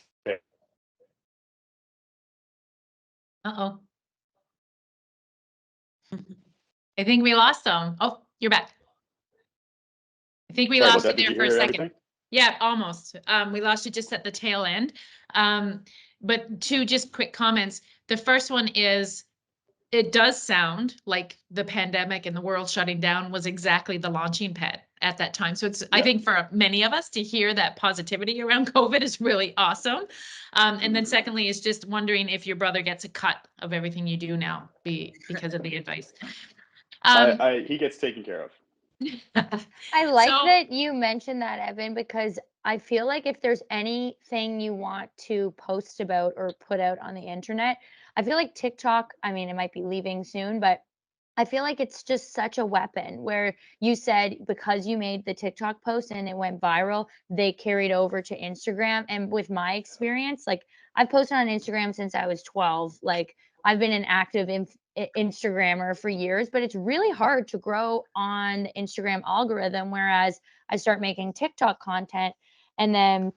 Uh-oh. I think we lost them. Oh, you're back. I think we Sorry about lost you that. Did there you for a hear second. everything? Yeah, almost. We lost you just at the tail end. But two just quick comments. The first one is, it does sound like the pandemic and the world shutting down was exactly the launching pad at that time. So it's, I think for many of us to hear that positivity around COVID is really awesome. And then secondly is just wondering if your brother gets a cut of everything you do now because of the advice. He gets taken care of. I like So- that you mentioned that, Evan, because I feel like if there's anything you want to post about or put out on the internet, I feel like TikTok, I mean, it might be leaving soon, but I feel like it's just such a weapon where you said because you made the TikTok post and it went viral, they carried over to Instagram. And with my experience, like I've posted on Instagram since I was 12. Like I've been an active Instagrammer for years, but it's really hard to grow on the Instagram algorithm. Whereas I start making TikTok content and then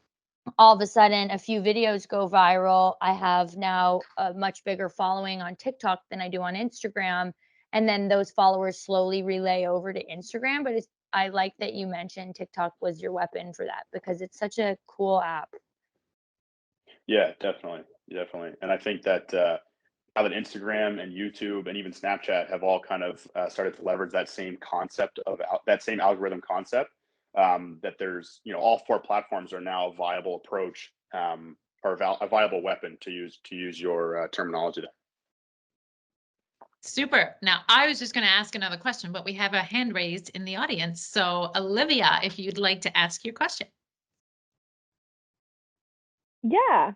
all of a sudden a few videos go viral. I have now a much bigger following on TikTok than I do on Instagram. And then those followers slowly relay over to Instagram. But I like that you mentioned TikTok was your weapon for that because it's such a cool app. Yeah, definitely, definitely. And I think that now that Instagram and YouTube and even Snapchat have all kind of started to leverage that same concept of that same algorithm concept, that there's, you know, all four platforms are now a viable approach, or a viable weapon to use your terminology there. Super. Now, I was just going to ask another question, but we have a hand raised in the audience. So, Olivia, if you'd like to ask your question. Yeah.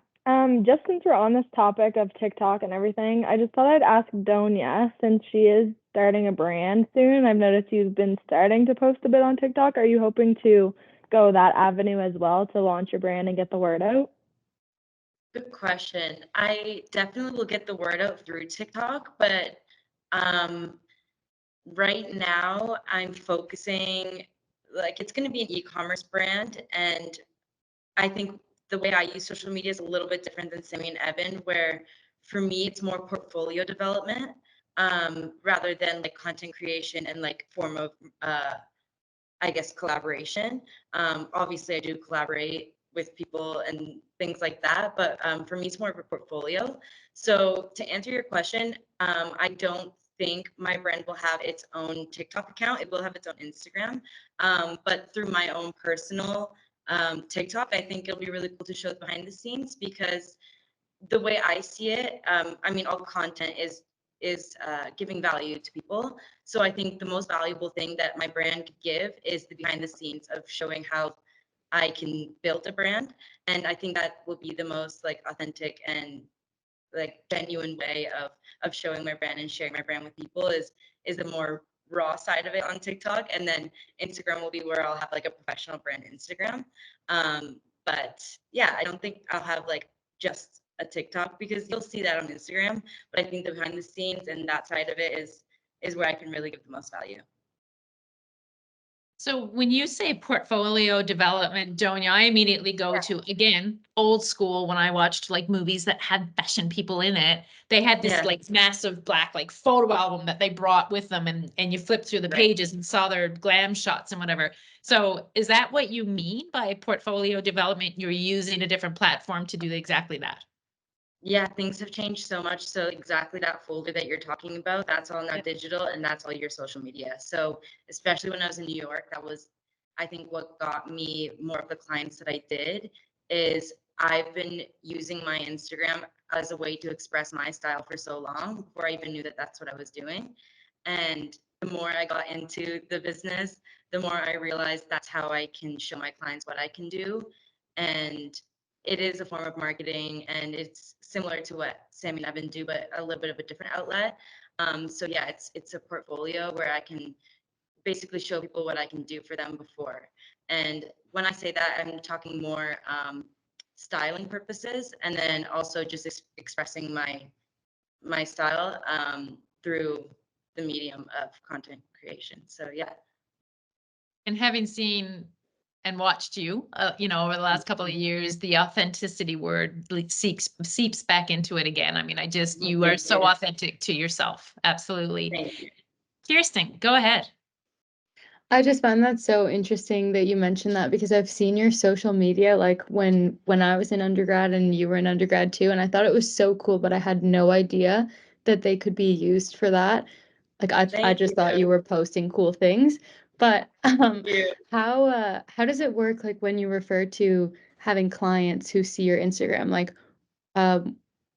Just since we're on this topic of TikTok and everything, I just thought I'd ask Donia, since she is starting a brand soon. I've noticed you've been starting to post a bit on TikTok. Are you hoping to go that avenue as well to launch your brand and get the word out? Good question. I definitely will get the word out through TikTok, but right now I'm focusing, like, it's going to be an e-commerce brand, and I think the way I use social media is a little bit different than Sammy and Evan, where for me it's more portfolio development, rather than like content creation and like form of I guess collaboration. Obviously I do collaborate with people and things like that, but for me it's more of a portfolio. So to answer your question, I don't think my brand will have its own TikTok account. It will have its own Instagram, but through my own personal TikTok, I think it'll be really cool to show behind the scenes, because the way I see it, I mean, all content is giving value to people. So I think the most valuable thing that my brand could give is the behind the scenes of showing how I can build a brand. And I think that will be the most like authentic and like genuine way of showing my brand and sharing my brand with people is the more raw side of it on TikTok. And then Instagram will be where I'll have like a professional brand Instagram. But yeah, I don't think I'll have like just a TikTok, because you'll see that on Instagram. But I think the behind the scenes and that side of it is where I can really give the most value. So when you say portfolio development, Donia, I immediately go to, again, old school when I watched like movies that had fashion people in it. They had this like massive black like photo album that they brought with them, and you flip through the pages and saw their glam shots and whatever. So is that what you mean by portfolio development? You're using a different platform to do exactly that? Yeah, things have changed so much. So exactly that folder that you're talking about, that's all now digital, and that's all your social media. So especially when I was in New York, that was, I think, what got me more of the clients that I did, is I've been using my Instagram as a way to express my style for so long before I even knew that that's what I was doing. And the more I got into the business, the more I realized that's how I can show my clients what I can do. And it is a form of marketing, and it's similar to what Sammy and Evan do, but a little bit of a different outlet. So yeah, it's a portfolio where I can basically show people what I can do for them before. And when I say that, I'm talking more styling purposes, and then also just expressing my style through the medium of content creation. So yeah. And having seen and watched you, you know, over the last couple of years, the authenticity word seeps back into it again. I mean, you are so authentic to yourself. Absolutely. Thank you. Kirsten, go ahead. I just find that so interesting that you mentioned that, because I've seen your social media like when I was in undergrad and you were in undergrad too, and I thought it was so cool, but I had no idea that they could be used for that. Like I just thought you were posting cool things. But how does it work, like when you refer to having clients who see your Instagram? Like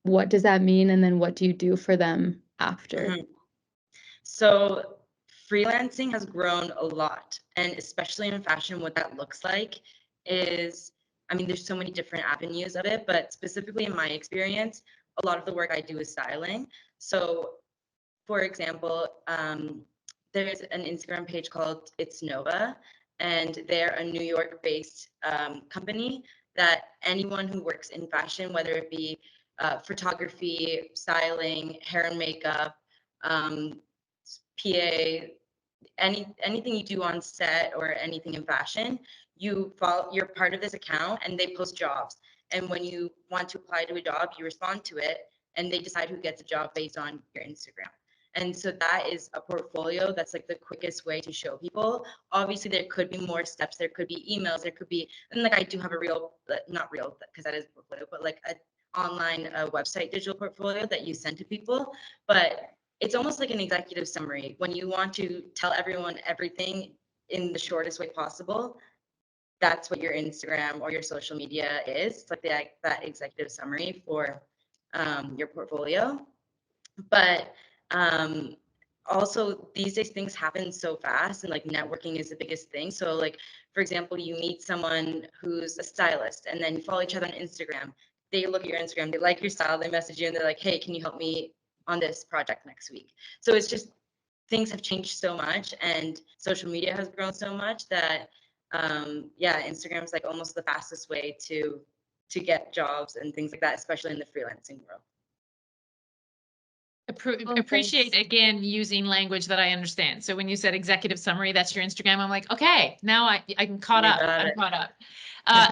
what does that mean, and then what do you do for them after? So freelancing has grown a lot, and especially in fashion, what that looks like is, I mean, there's so many different avenues of it, but specifically in my experience, a lot of the work I do is styling. So for example, there's an Instagram page called It's Nova, and they're a New York-based company that anyone who works in fashion, whether it be photography, styling, hair and makeup, PA, anything you do on set or anything in fashion, you're part of this account, and they post jobs. And when you want to apply to a job, you respond to it, and they decide who gets a job based on your Instagram. And so that is a portfolio that's like the quickest way to show people. Obviously, there could be more steps. There could be emails. There could be, and like I do have a real, not real, because that is a portfolio, but like an online website digital portfolio that you send to people. But it's almost like an executive summary. When you want to tell everyone everything in the shortest way possible, that's what your Instagram or your social media is. It's like that executive summary for your portfolio. But also these days things happen so fast, and like networking is the biggest thing. So like, for example, you meet someone who's a stylist, and then you follow each other on Instagram. They look at your Instagram, they like your style, they message you, and they're like, hey, can you help me on this project next week? So it's just, things have changed so much, and social media has grown so much that yeah, Instagram is like almost the fastest way to get jobs and things like that, especially in the freelancing world. Appreciate thanks. again using language that I understand. So when you said executive summary, that's your Instagram. I'm like, okay, now I'm caught You up. got I'm it. caught up.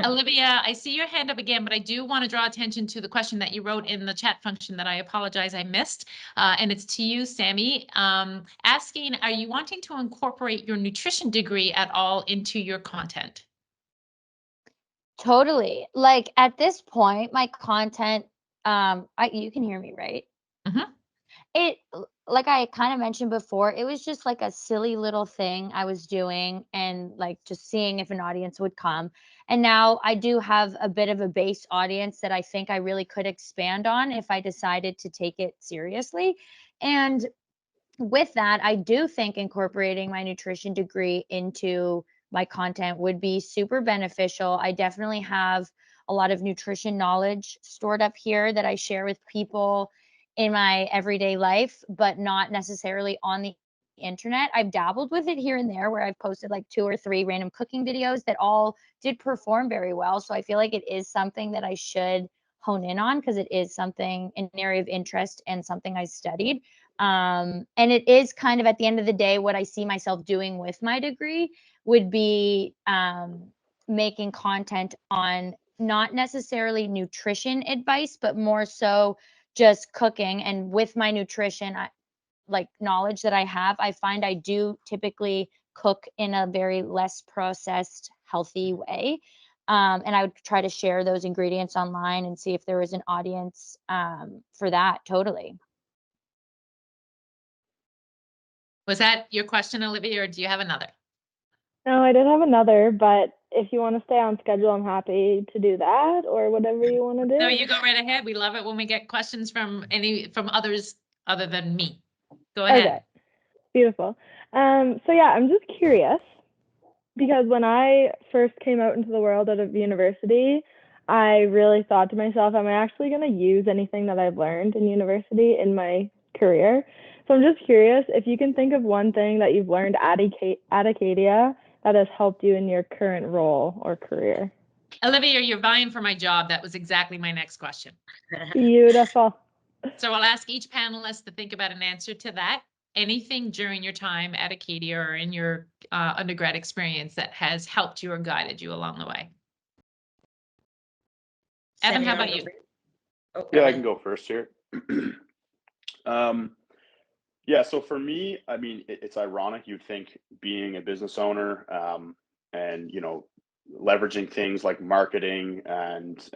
Olivia, I see your hand up again, but I do want to draw attention to the question that you wrote in the chat function that I apologize I missed. And it's to you, Sammy, asking, are you wanting to incorporate your nutrition degree at all into your content? Totally. Like at this point, my content, you can hear me, right? Mhm. Like I kind of mentioned before, it was just like a silly little thing I was doing and like just seeing if an audience would come. And now I do have a bit of a base audience that I think I really could expand on if I decided to take it seriously. And with that, I do think incorporating my nutrition degree into my content would be super beneficial. I definitely have a lot of nutrition knowledge stored up here that I share with people in my everyday life, but not necessarily on the internet. I've dabbled with it here and there where I've posted like 2 or 3 random cooking videos that all did perform very well. So I feel like it is something that I should hone in on because it is something, an area of interest and something I studied. And it is kind of at the end of the day, what I see myself doing with my degree would be making content on not necessarily nutrition advice, but more so just cooking. And with my nutrition, like knowledge that I have, I find I do typically cook in a very less processed, healthy way. And I would try to share those ingredients online and see if there was an audience for that. Totally. Was that your question, Olivia, or do you have another? No, I did have another, but if you want to stay on schedule, I'm happy to do that or whatever you want to do. No, you go right ahead. We love it when we get questions from others other than me. Go ahead. Okay, beautiful. So yeah, I'm just curious because when I first came out into the world out of university, I really thought to myself, am I actually going to use anything that I've learned in university in my career? So I'm just curious if you can think of one thing that you've learned at Acadia that has helped you in your current role or career. Olivia, you're vying for my job. That was exactly my next question. Beautiful. So I'll ask each panelist to think about an answer to that. Anything during your time at Acadia or in your undergrad experience that has helped you or guided you along the way? Evan, how about you? Yeah, I can go first here. Yeah, so for me, I mean, it's ironic. You'd think being a business owner and, leveraging things like marketing and,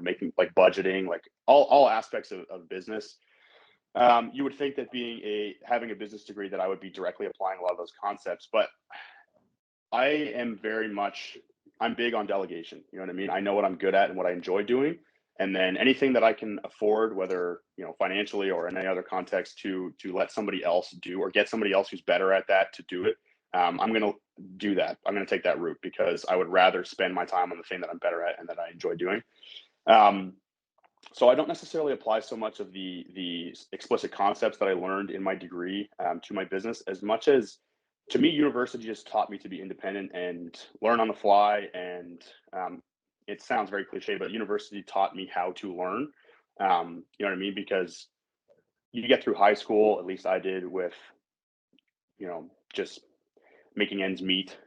making like budgeting, like all aspects of business. You would think that having a business degree that I would be directly applying a lot of those concepts, but I am I'm big on delegation. You know what I mean? I know what I'm good at and what I enjoy doing. And then anything that I can afford, whether, financially or in any other context to let somebody else do or get somebody else who's better at that to do it. I'm going to do that. I'm going to take that route because I would rather spend my time on the thing that I'm better at and that I enjoy doing. So I don't necessarily apply so much of the explicit concepts that I learned in my degree to my business as much as, to me, university just taught me to be independent and learn on the fly. And it sounds very cliche, but university taught me how to learn. You know what I mean? Because you get through high school, at least I did, with, just making ends meet.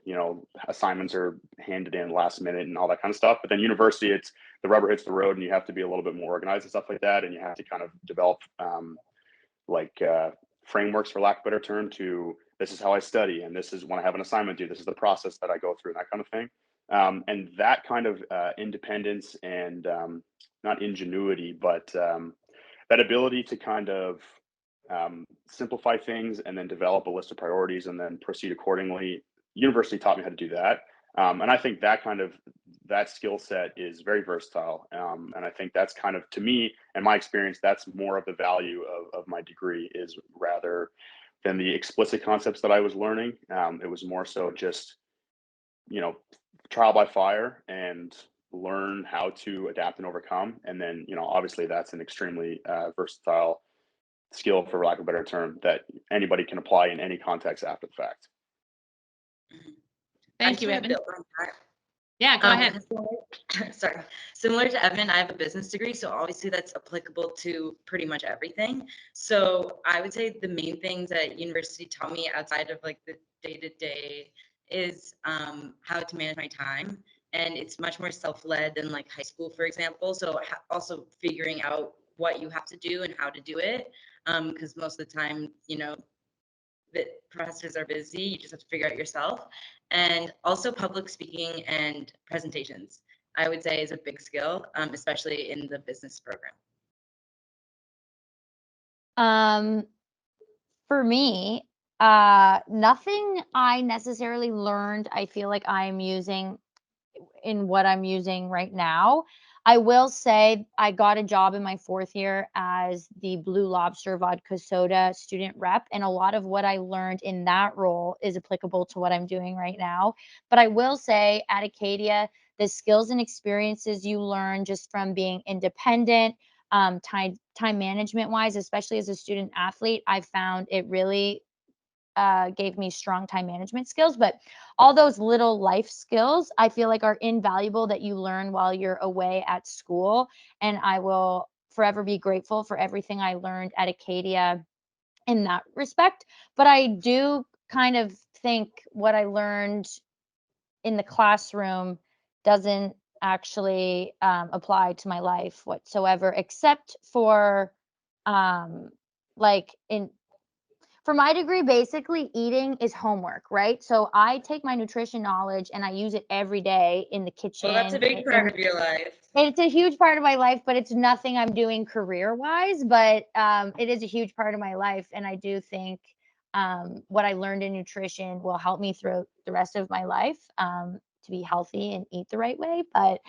Assignments are handed in last minute and all that kind of stuff. But then university, it's the rubber hits the road, and you have to be a little bit more organized and stuff like that. And you have to kind of develop frameworks, for lack of a better term, to this is how I study, and this is when I have an assignment due, this is the process that I go through, and that kind of thing. And that kind of independence and not ingenuity, but that ability to kind of simplify things and then develop a list of priorities and then proceed accordingly. University taught me how to do that. And I think that skill set is very versatile. And I think that's kind of, to me, and my experience, that's more of the value of my degree, is rather than the explicit concepts that I was learning. It was more so just, trial by fire and learn how to adapt and overcome. And then, obviously that's an extremely versatile skill, for lack of a better term, that anybody can apply in any context after the fact. Thank you, Evan. Yeah, go ahead. Sorry. Similar to Evan, I have a business degree, so obviously that's applicable to pretty much everything. So I would say the main things that university taught me outside of like the day-to-day is how to manage my time. And it's much more self-led than like high school, for example. So also figuring out what you have to do and how to do it. Because most of the time, the professors are busy, you just have to figure out yourself. And also public speaking and presentations, I would say, is a big skill, especially in the business program. For me, nothing I necessarily learned, I feel like I'm using in what I'm using right now. I will say I got a job in my 4th year as the Blue Lobster vodka soda student rep, and a lot of what I learned in that role is applicable to what I'm doing right now. But I will say at Acadia, the skills and experiences you learn just from being independent, time management wise, especially as a student athlete, I found it really gave me strong time management skills. But all those little life skills I feel like are invaluable that you learn while you're away at school. And I will forever be grateful for everything I learned at Acadia in that respect. But I do kind of think what I learned in the classroom doesn't actually apply to my life whatsoever, except for like for my degree, basically eating is homework, right? So I take my nutrition knowledge and I use it every day in the kitchen. Well, that's a big part of your life. It's a huge part of my life, but it's nothing I'm doing career-wise, but it is a huge part of my life. And I do think what I learned in nutrition will help me through the rest of my life to be healthy and eat the right way, but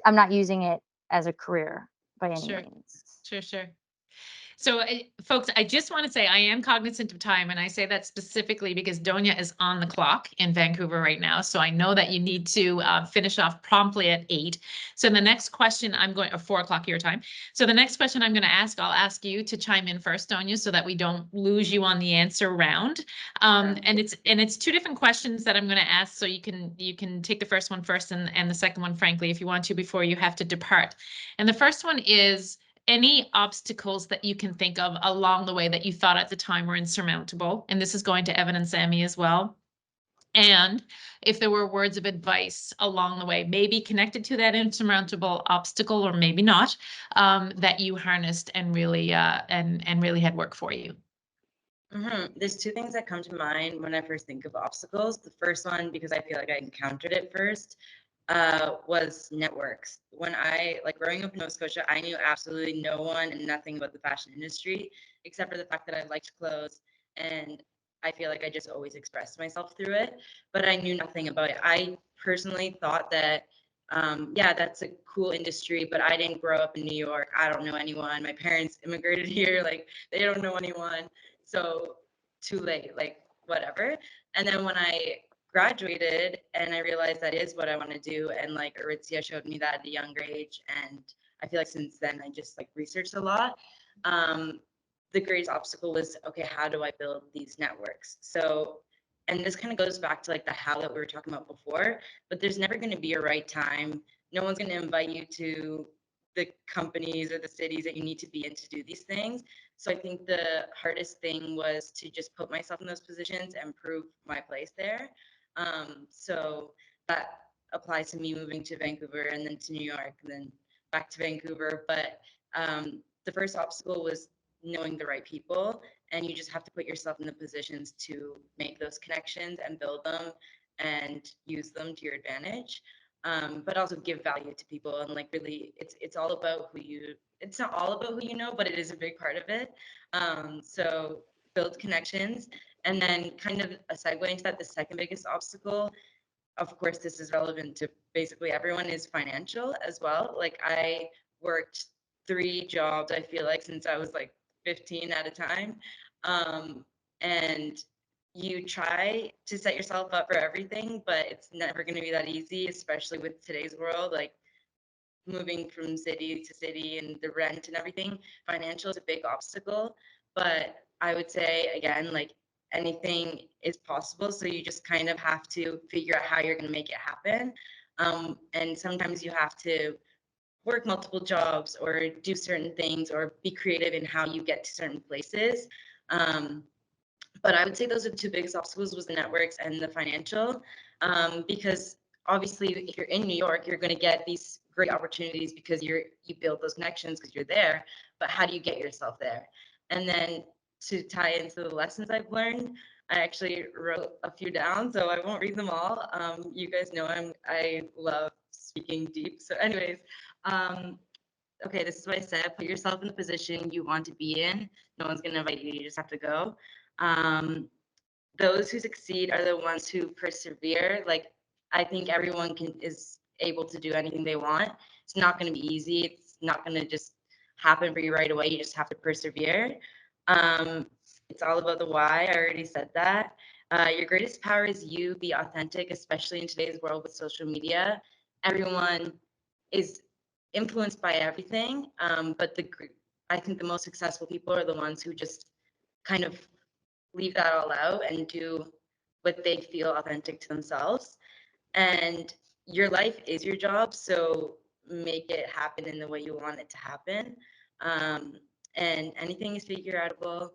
I'm not using it as a career by any means. Sure. So, folks, I just want to say I am cognizant of time, and I say that specifically because Donya is on the clock in Vancouver right now. So I know that you need to finish off promptly at 8. So the next question or 4 o'clock your time. So the next question I'm going to ask, I'll ask you to chime in first, Donya, so that we don't lose you on the answer round. And it's 2 different questions that I'm going to ask. So you can take the first one first and the second one, frankly, if you want to, before you have to depart. And the first one is, any obstacles that you can think of along the way that you thought at the time were insurmountable? And this is going to Evan and Sammy as well. And if there were words of advice along the way, maybe connected to that insurmountable obstacle, or maybe not, that you harnessed and really and really had work for you. There's 2 things that come to mind when I first think of obstacles. The first one, because I feel like I encountered it first, was networks. When growing up in Nova Scotia, I knew absolutely no one and nothing about the fashion industry, except for the fact that I liked clothes. And I feel like I just always expressed myself through it, but I knew nothing about it. I personally thought that, that's a cool industry, but I didn't grow up in New York. I don't know anyone. My parents immigrated here. They don't know anyone. So too late, whatever. And then when I graduated and I realized that is what I want to do, and Aritzia showed me that at a younger age, and I feel like since then I just like researched a lot. The greatest obstacle was, okay, how do I build these networks? So, and this kind of goes back to like the how that we were talking about before, but there's never going to be a right time. No one's going to invite you to the companies or the cities that you need to be in to do these things. So I think the hardest thing was to just put myself in those positions and prove my place there. So that applies to me moving to Vancouver and then to New York and then back to Vancouver. But the first obstacle was knowing the right people, and you just have to put yourself in the positions to make those connections and build them and use them to your advantage. But also give value to people, and like really it's all about who you, it's not all about who you know, but it is a big part of it. So build connections. And then kind of a segue into that, the second biggest obstacle, of course this is relevant to basically everyone, is financial as well. Like I worked 3 jobs, I feel like, since I was like 15 at a time. And you try to set yourself up for everything, but it's never going to be that easy, especially with today's world, like moving from city to city and the rent and everything. Financial is a big obstacle, but I would say again, like anything is possible. So you just kind of have to figure out how you're going to make it happen. And sometimes you have to work multiple jobs or do certain things or be creative in how you get to certain places. But I would say those are the 2 biggest obstacles, was the networks and the financial, because obviously if you're in New York, you're going to get these great opportunities because you build those connections because you're there. But how do you get yourself there? And then to tie into the lessons I've learned, I actually wrote a few down, so I won't read them all. You guys know I love speaking deep. So anyways, okay, this is what I said. Put yourself in the position you want to be in. No one's going to invite you. You just have to go. Those who succeed are the ones who persevere. Like, I think everyone is able to do anything they want. It's not going to be easy. It's not going to just happen for you right away. You just have to persevere. It's all about the why. I already said that. Your greatest power is you. Be authentic, especially in today's world with social media. Everyone is influenced by everything. But I think the most successful people are the ones who just kind of leave that all out and do what they feel authentic to themselves. And your life is your job, so make it happen in the way you want it to happen. And anything is figure outable.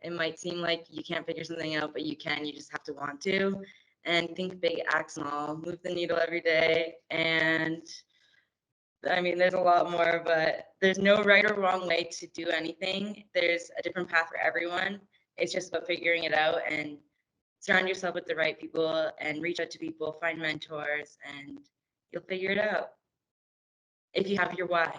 It might seem like you can't figure something out, but you can. You just have to want to. And think big, act small. Move the needle every day. And I mean, there's a lot more, but there's no right or wrong way to do anything. There's a different path for everyone. It's just about figuring it out, and surround yourself with the right people and reach out to people, find mentors, and you'll figure it out if you have your why.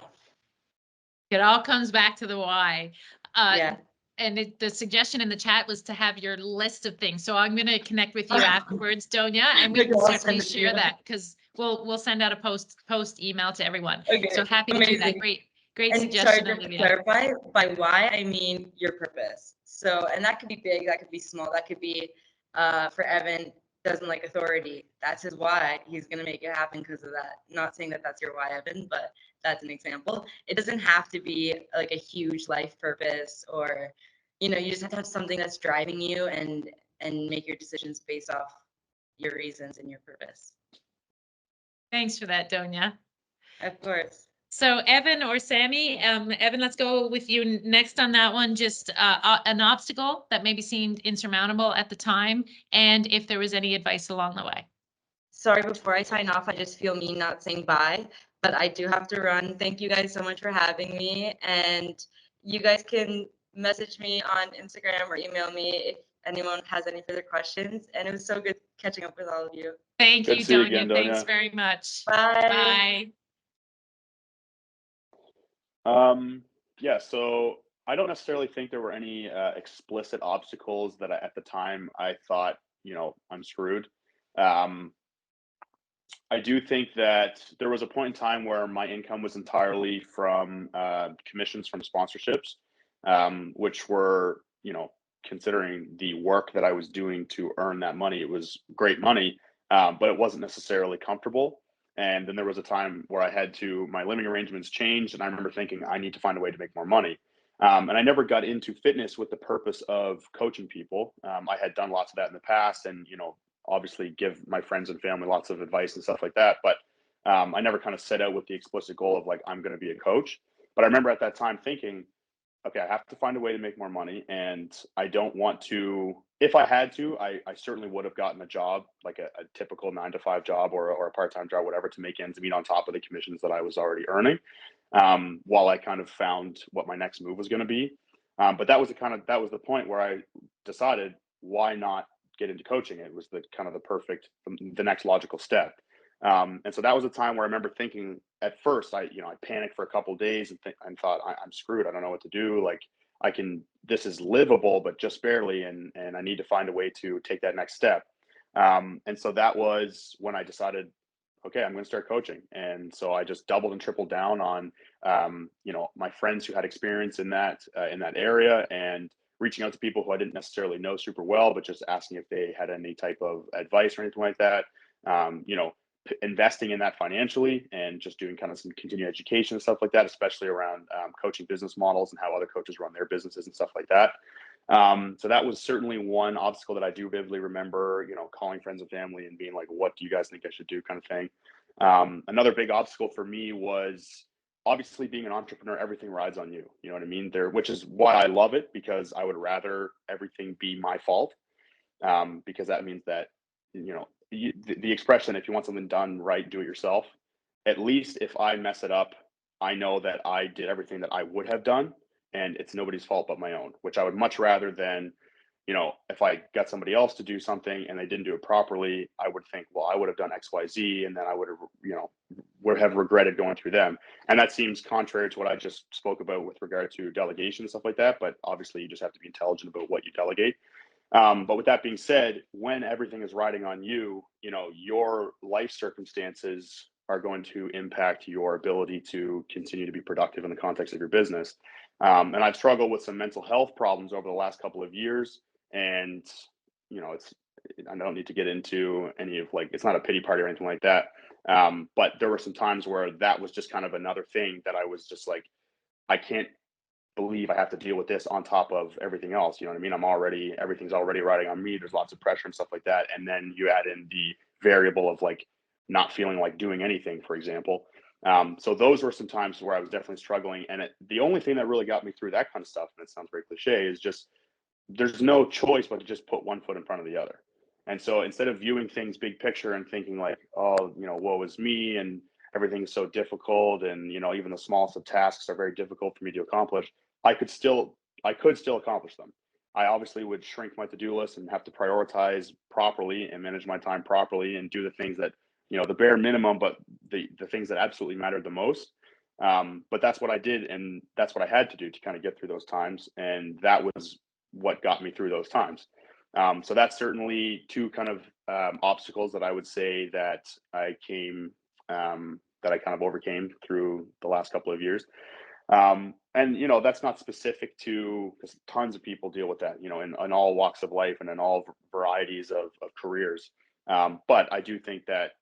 It all comes back to the why. Yeah. And the suggestion in the chat was to have your list of things. So I'm going to connect with you afterwards, Donia, and we can certainly share that, because we'll send out a post email to everyone. Okay. So happy to do that. Great And suggestion, sorry, to Olivia. clarify, by why I mean your purpose. So, and that could be big, that could be small, that could be for Evan, doesn't like authority. That's his why. He's going to make it happen because of that. Not saying that that's your why, Evan, but that's an example. It doesn't have to be like a huge life purpose, or, you know, you just have to have something that's driving you and make your decisions based off your reasons and your purpose. Thanks for that, Donia. Of course. So Evan or Sammy, Evan, let's go with you next on that one. Just an obstacle that maybe seemed insurmountable at the time, and if there was any advice along the way. Sorry, before I sign off, I just feel mean not saying bye, but I do have to run. Thank you guys so much for having me, and you guys can message me on Instagram or email me if anyone has any further questions. And it was so good catching up with all of you. Thank Good you, to see you Donia. again, Thanks Donia. very much. Bye. Bye. Yeah, so I don't necessarily think there were any explicit obstacles that at the time I thought, you know, I'm screwed. I do think that there was a point in time where my income was entirely from commissions from sponsorships, which were, you know, considering the work that I was doing to earn that money, it was great money, but it wasn't necessarily comfortable. And then there was a time where my living arrangements changed, and I remember thinking, I need to find a way to make more money. And I never got into fitness with the purpose of coaching people. I had done lots of that in the past, and obviously give my friends and family lots of advice and stuff like that. But I never kind of set out with the explicit goal of like, I'm going to be a coach. But I remember at that time thinking, okay, I have to find a way to make more money. And I don't want to, if I had to, I certainly would have gotten a job, like a typical 9-to-5 job or a part-time job, whatever, to make ends meet on top of the commissions that I was already earning, while I kind of found what my next move was going to be. But that was the point where I decided, why not get into coaching? It was the next logical step. And so that was a time where I remember thinking, at first, I panicked for a couple of days and thought, I'm screwed. I don't know what to do. Like, this is livable, but just barely. And I need to find a way to take that next step. And so that was when I decided, okay, I'm going to start coaching. And so I just doubled and tripled down on, my friends who had experience in that area, and reaching out to people who I didn't necessarily know super well, but just asking if they had any type of advice or anything like that. Investing in that financially, and just doing kind of some continuing education and stuff like that, especially around coaching business models and how other coaches run their businesses and stuff like that. So that was certainly one obstacle that I do vividly remember, calling friends and family and being like, what do you guys think I should do, kind of thing. Another big obstacle for me was obviously being an entrepreneur. Everything rides on you. You know what I mean? Which is why I love it, because I would rather everything be my fault, because that means that, the expression, if you want something done right, do it yourself. At least if I mess it up, I know that I did everything that I would have done, and it's nobody's fault but my own, which I would much rather than, if I got somebody else to do something and they didn't do it properly, I would think, well, I would have done X, Y, Z, and then I would have regretted going through them. And that seems contrary to what I just spoke about with regard to delegation and stuff like that. But obviously, you just have to be intelligent about what you delegate. But with that being said, when everything is riding on you, your life circumstances are going to impact your ability to continue to be productive in the context of your business. And I've struggled with some mental health problems over the last couple of years. And, I don't need to get into any of, like, it's not a pity party or anything like that. But there were some times where that was just kind of another thing that I was just like, I can't believe I have to deal with this on top of everything else. You know what I mean? Everything's already riding on me. There's lots of pressure and stuff like that. And then you add in the variable of like not feeling like doing anything, for example. So those were some times where I was definitely struggling. And the only thing that really got me through that kind of stuff, and it sounds very cliche, is just, there's no choice but to just put one foot in front of the other. And so instead of viewing things big picture and thinking like, oh, woe is me and everything is so difficult, and even the smallest of tasks are very difficult for me to accomplish, I could still accomplish them. I obviously would shrink my to-do list and have to prioritize properly and manage my time properly and do the things that, the bare minimum, but the things that absolutely mattered the most. But that's what I did, and that's what I had to do to kind of get through those times. And that was what got me through those times. So that's certainly two kind of obstacles that I would say that I kind of overcame through the last couple of years. And that's not specific to, because tons of people deal with that, in all walks of life and in all varieties of careers. But I do think that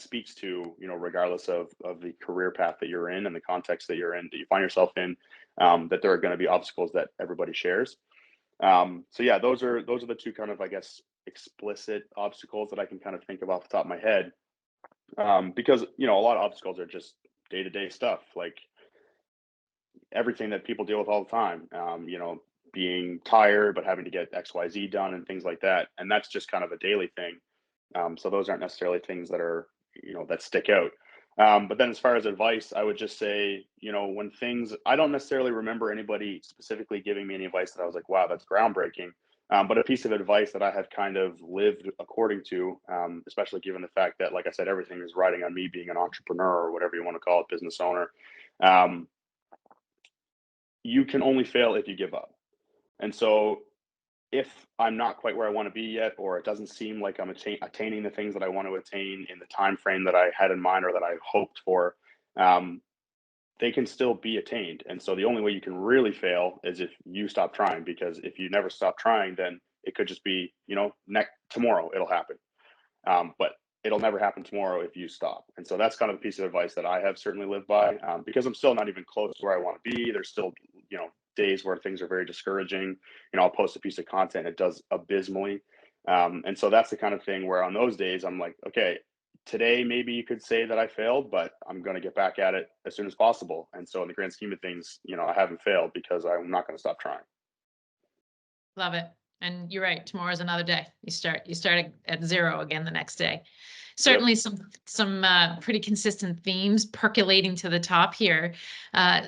speaks to, regardless of the career path that you're in and the context that you're in, that you find yourself in, that there are going to be obstacles that everybody shares. So yeah, those are the two kind of, I guess, explicit obstacles that I can kind of think of off the top of my head. Because, a lot of obstacles are just day-to-day stuff, like everything that people deal with all the time, being tired, but having to get XYZ done and things like that. And that's just kind of a daily thing. So those aren't necessarily things that are, that stick out. But then as far as advice, I would just say, when I don't necessarily remember anybody specifically giving me any advice that I was like, wow, that's groundbreaking. But a piece of advice that I have kind of lived according to, especially given the fact that, like I said, everything is riding on me being an entrepreneur or whatever you want to call it, business owner. You can only fail if you give up. And so if I'm not quite where I want to be yet, or it doesn't seem like I'm attaining the things that I want to attain in the time frame that I had in mind or that I hoped for, they can still be attained. And so the only way you can really fail is if you stop trying, because if you never stop trying, then it could just be, tomorrow it'll happen. But it'll never happen tomorrow if you stop. And so that's kind of the piece of advice that I have certainly lived by, because I'm still not even close to where I want to be. There's still, days where things are very discouraging. I'll post a piece of content, it does abysmally. And so that's the kind of thing where on those days, I'm like, okay, today, maybe you could say that I failed, but I'm going to get back at it as soon as possible. And so in the grand scheme of things, I haven't failed because I'm not going to stop trying. Love it. And you're right. Tomorrow's another day. You start at zero again the next day. Certainly some pretty consistent themes percolating to the top here.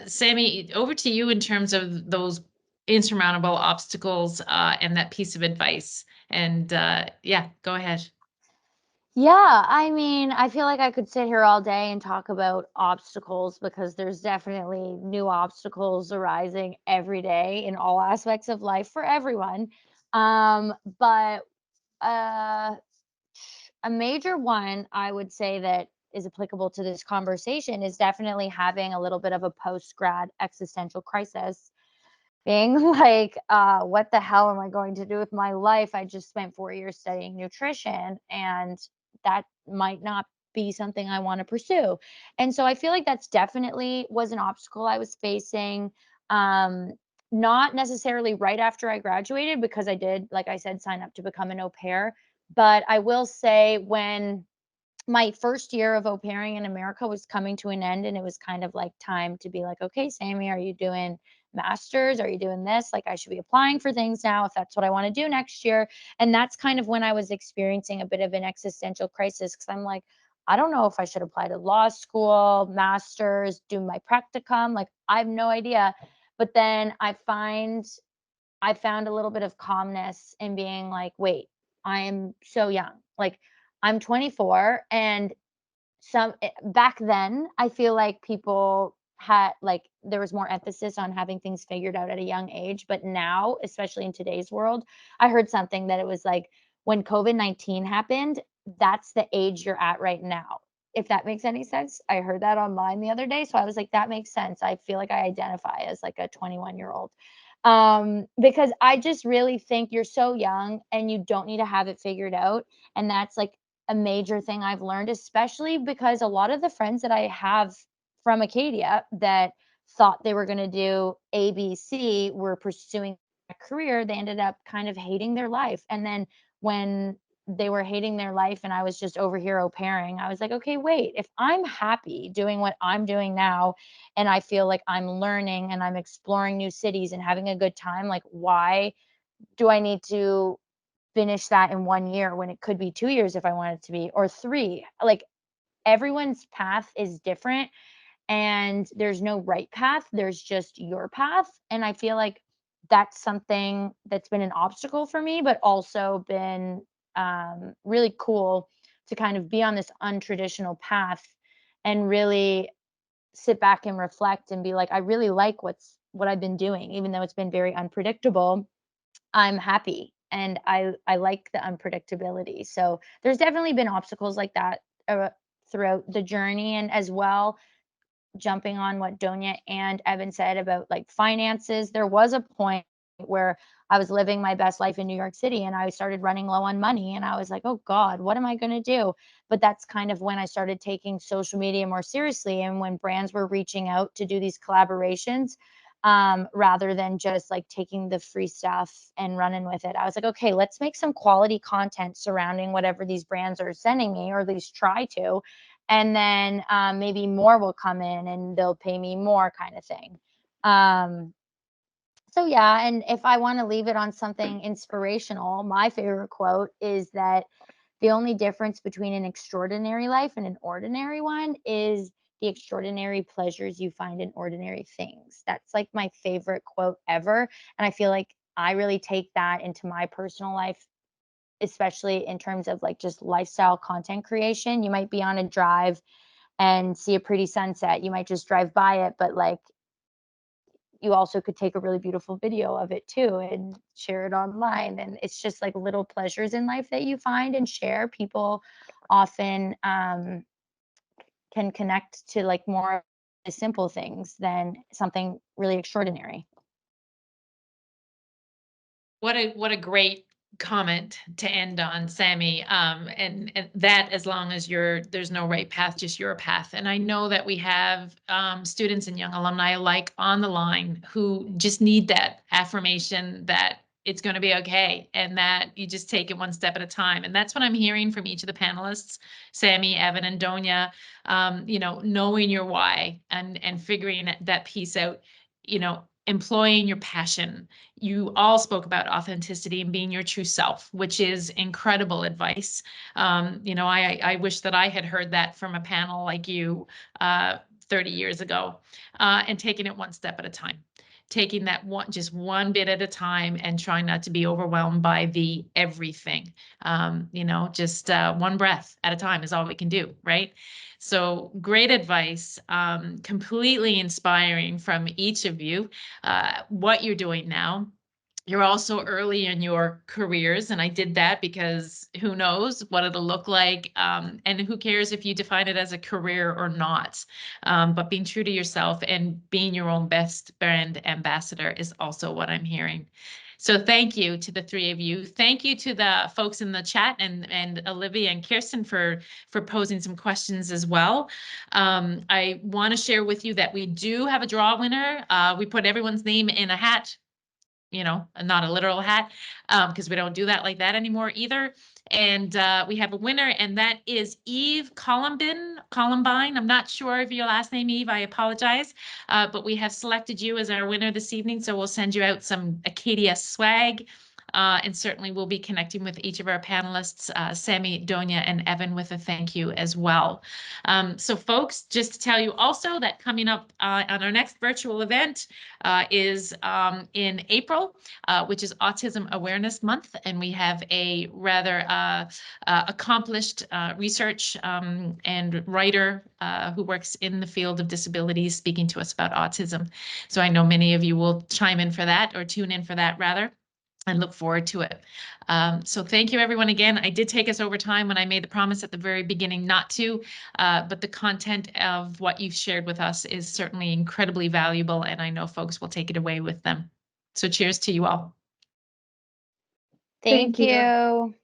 Sammy, over to you in terms of those insurmountable obstacles and that piece of advice. And yeah, go ahead. Yeah, I mean, I feel like I could sit here all day and talk about obstacles because there's definitely new obstacles arising every day in all aspects of life for everyone. But a major one I would say that is applicable to this conversation is definitely having a little bit of a post-grad existential crisis, being like, what the hell am I going to do with my life? I just spent 4 years studying nutrition, and that might not be something I want to pursue. And so I feel like that's definitely was an obstacle I was facing. Not necessarily right after I graduated, because I did, like I said, sign up to become an au pair. But I will say when my first year of au pairing in America was coming to an end, and it was kind of like time to be like, okay, Sammy, are you doing masters? Are you doing this? Like, I should be applying for things now if that's what I want to do next year. And that's kind of when I was experiencing a bit of an existential crisis, because I'm like, I don't know if I should apply to law school, masters, do my practicum. Like, I have no idea. But then I found a little bit of calmness in being like, wait, I am so young. Like, I'm 24, and back then I feel like people had, like, there was more emphasis on having things figured out at a young age. But now, especially in today's world, I heard something that it was like when COVID-19 happened, that's the age you're at right now. If that makes any sense. I heard that online the other day. So I was like, that makes sense. I feel like I identify as like a 21-year-old. Because I just really think you're so young and you don't need to have it figured out. And that's like a major thing I've learned, especially because a lot of the friends that I have from Acadia that thought they were going to do ABC were pursuing a career, they ended up kind of hating their life. And then when they were hating their life and I was just over here au pairing, I was like, okay, wait, if I'm happy doing what I'm doing now and I feel like I'm learning and I'm exploring new cities and having a good time, like, why do I need to finish that in 1 year when it could be 2 years if I wanted to be, or 3? Like, everyone's path is different and there's no right path. There's just your path. And I feel like that's something that's been an obstacle for me, but also been really cool to kind of be on this untraditional path and really sit back and reflect and be like, I really like what I've been doing, even though it's been very unpredictable. I'm happy and I like the unpredictability. So there's definitely been obstacles like that throughout the journey. And as well, jumping on what Donya and Evan said about like finances, there was a point where I was living my best life in New York City and I started running low on money and I was like, oh God, what am I going to do? But that's kind of when I started taking social media more seriously, and when brands were reaching out to do these collaborations, rather than just like taking the free stuff and running with it. I was like, okay, let's make some quality content surrounding whatever these brands are sending me, or at least try to. And then maybe more will come in and they'll pay me more, kind of thing. So yeah, and if I want to leave it on something inspirational, my favorite quote is that the only difference between an extraordinary life and an ordinary one is the extraordinary pleasures you find in ordinary things. That's like my favorite quote ever. And I feel like I really take that into my personal life, especially in terms of like just lifestyle content creation. You might be on a drive and see a pretty sunset. You might just drive by it, but like, you also could take a really beautiful video of it too and share it online. And it's just like little pleasures in life that you find and share. People often can connect to like more simple things than something really extraordinary. What a great comment to end on, Sammy, and that as long as there's no right path, just your path. And I know that we have students and young alumni alike on the line who just need that affirmation that it's going to be okay, and that you just take it one step at a time. And that's what I'm hearing from each of the panelists, Sammy, Evan, and Donya. You know, knowing your why and figuring that piece out, you know, employing your passion. You all spoke about authenticity and being your true self, which is incredible advice. You know, I wish that I had heard that from a panel like you 30 years ago, and taking it one step at a time. Taking that just one bit at a time and trying not to be overwhelmed by the everything. You know, just one breath at a time is all we can do, right? So great advice, completely inspiring from each of you. What you're doing now. You're also early in your careers, and I did that because who knows what it'll look like, and who cares if you define it as a career or not. But being true to yourself and being your own best brand ambassador is also what I'm hearing. So thank you to the three of you. Thank you to the folks in the chat and Olivia and Kirsten for posing some questions as well. I want to share with you that we do have a draw winner. We put everyone's name in a hat, you know, not a literal hat, because we don't do that like that anymore either. And we have a winner, and that is Eve Columbine. I'm not sure of your last name, Eve. I apologize. But we have selected you as our winner this evening. So we'll send you out some Acadia swag. And certainly we'll be connecting with each of our panelists, Sammy, Donya, and Evan, with a thank you as well. So folks, just to tell you also that coming up on our next virtual event is in April, which is Autism Awareness Month. And we have a rather accomplished research and writer who works in the field of disabilities speaking to us about autism. So I know many of you will chime in for that, or tune in for that rather, and look forward to it. So thank you everyone again. I did take us over time when I made the promise at the very beginning not to, but the content of what you've shared with us is certainly incredibly valuable, and I know folks will take it away with them. So cheers to you all. Thank you.